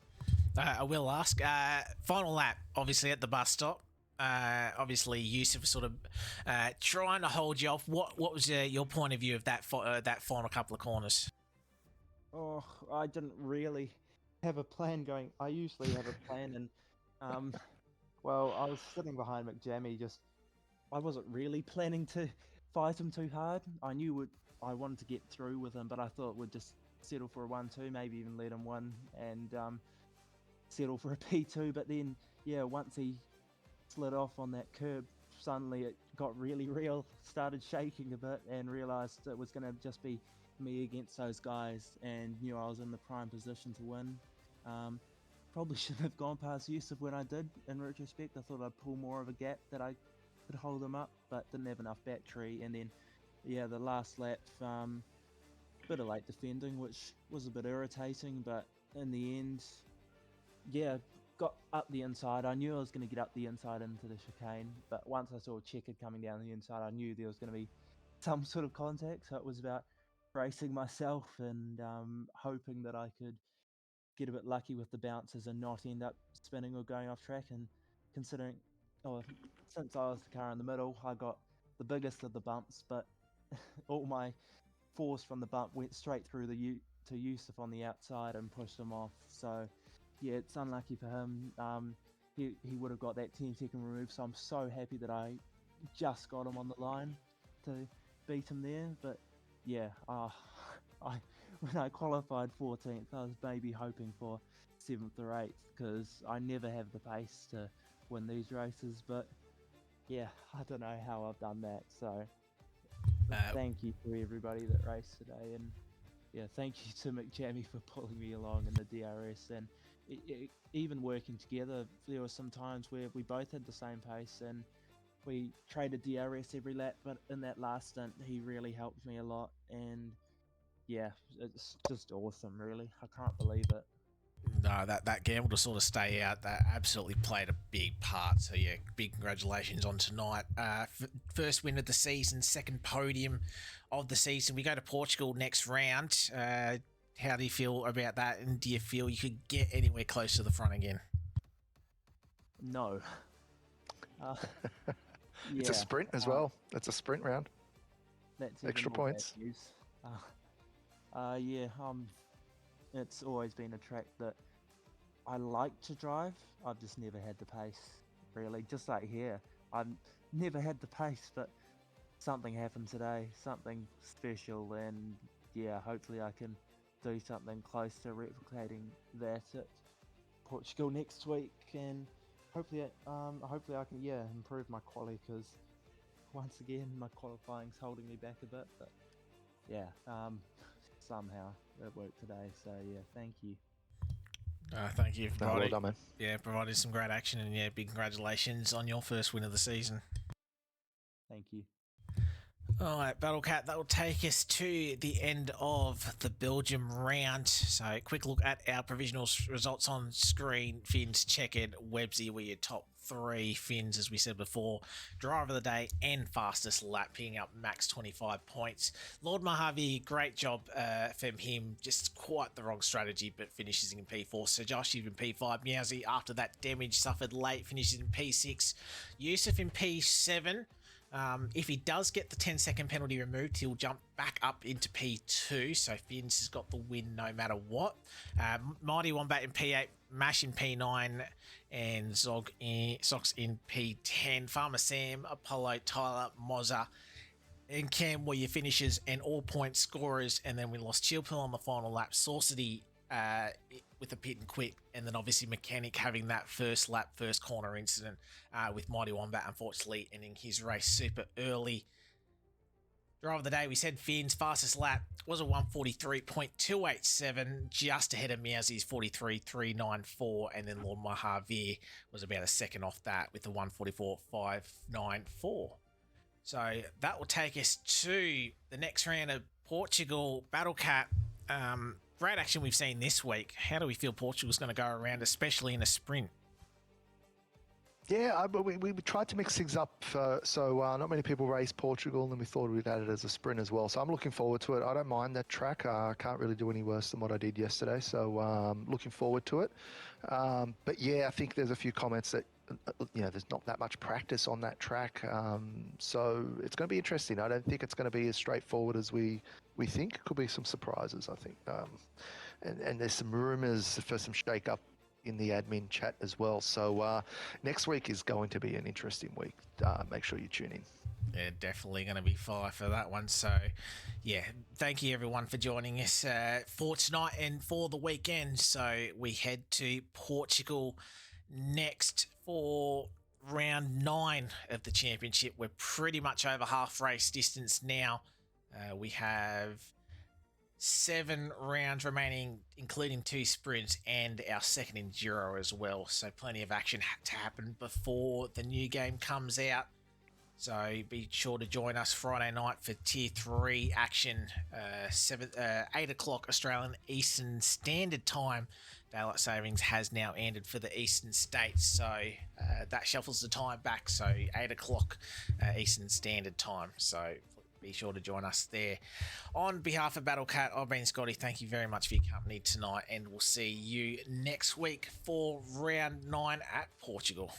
I will ask. Final lap, obviously at the bus stop. Obviously, Yusuf was sort of trying to hold you off. What was your point of view of that that final couple of corners? Oh, I didn't really have a plan going. I usually have a plan, and well, I was sitting behind McJammy. I wasn't really planning to fight him too hard. I wanted to get through with him, but I thought we'd just settle for a 1-2, maybe even let him win and settle for a P2. But then, yeah, once he slid off on that curb, suddenly it got really real, started shaking a bit, and realised it was going to just be me against those guys, and knew I was in the prime position to win. Probably shouldn't have gone past Yusuf when I did. In retrospect, I thought I'd pull more of a gap that I could hold him up, but didn't have enough battery. And then, yeah, the last lap, bit of late defending, which was a bit irritating, but in the end, yeah, got up the inside. I knew I was going to get up the inside into the chicane, but once I saw Checkered coming down the inside, I knew there was going to be some sort of contact. So it was about bracing myself and hoping that I could get a bit lucky with the bounces and not end up spinning or going off track. And considering, since I was the car in the middle, I got the biggest of the bumps, but all my force from the bump went straight through to Yusuf on the outside and pushed him off. So yeah, it's unlucky for him. He would have got that 10-second remove, so I'm so happy that I just got him on the line to beat him there. But yeah, when I qualified 14th, I was maybe hoping for 7th or 8th, because I never have the pace to win these races. But yeah, I don't know how I've done that. So thank you to everybody that raced today, and yeah, thank you to McJammy for pulling me along in the DRS. And even working together, there were some times where we both had the same pace and we traded DRS every lap, but in that last stint, he really helped me a lot. And yeah, it's just awesome, really. I can't believe it. No, that gamble to sort of stay out, that absolutely played a big part. So yeah, big congratulations on tonight. First win of the season, second podium of the season. We go to Portugal next round. How do you feel about that? And do you feel you could get anywhere close to the front again? No. It's a sprint as well. It's a sprint round. That's extra points. Yeah, it's always been a track that I like to drive. I've just never had the pace, really. Just like here, I've never had the pace, but something happened today, something special, and yeah, hopefully I can do something close to replicating that at Portugal next week, and hopefully, hopefully I can improve my quali, because once again my qualifying's holding me back a bit, but yeah, somehow it worked today. So yeah, thank you. Thank you for No, well providing, done, man. providing some great action, and big congratulations on your first win of the season. Thank you. All right, Battlecat, that will take us to the end of the Belgium round. So, quick look at our provisional results on screen. Finns, Checkered, Websy were your top three. Finns, as we said before, driver of the day and fastest lap, picking up max 25 points. Lord Mojave, great job from him. Just quite the wrong strategy, but finishes in P4. So, Josh, you've in P5. Meowsy, after that damage suffered late, finishes in P6. Yusuf in P7. If he does get the 10-second penalty removed, he'll jump back up into P2, so Finns has got the win no matter what. Mighty Wombat in P8, Mash in P9, and Sox in P10. Farmer Sam, Apollo, Tyler, Mozza, and Cam were your finishers and all-point scorers, and then we lost Chillpill on the final lap, Saucity with a pit and quit, and then obviously Mechanic having that first lap, first corner incident with Mighty Wombat, unfortunately ending his race super early. Driver of the day, we said Finn's fastest lap was a 143.287, just ahead of Meowsy's 43.394, and then Lord Mojave was about a second off that with a 144.594. So that will take us to the next round of Portugal Battlecat. Great action we've seen this week. How do we feel Portugal's going to go around, especially in a sprint? Yeah, but we tried to mix things up, so not many people race Portugal, and we thought we'd add it as a sprint as well. So I'm looking forward to it. I don't mind that track. I can't really do any worse than what I did yesterday, so looking forward to it. But yeah, I think there's a few comments that there's not that much practice on that track, so it's going to be interesting. I don't think it's going to be as straightforward as we think. Could be some surprises, I think, and there's some rumours for some shake-up in the admin chat as well. So next week is going to be an interesting week. Make sure you tune in. Yeah, definitely going to be fire for that one. So, yeah, thank you everyone for joining us for tonight and for the weekend. So we head to Portugal next for round 9 of the championship. We're pretty much over half race distance now. We have 7 rounds remaining, including 2 sprints and our second enduro as well. So plenty of action to happen before the new game comes out. So be sure to join us Friday night for Tier 3 action, 8 o'clock Australian Eastern Standard Time. Daylight savings has now ended for the Eastern States, so that shuffles the time back. So 8 o'clock Eastern Standard Time. So be sure to join us there. On behalf of Battlecat, I've been Scotty. Thank you very much for your company tonight, and we'll see you next week for round 9 at Portugal.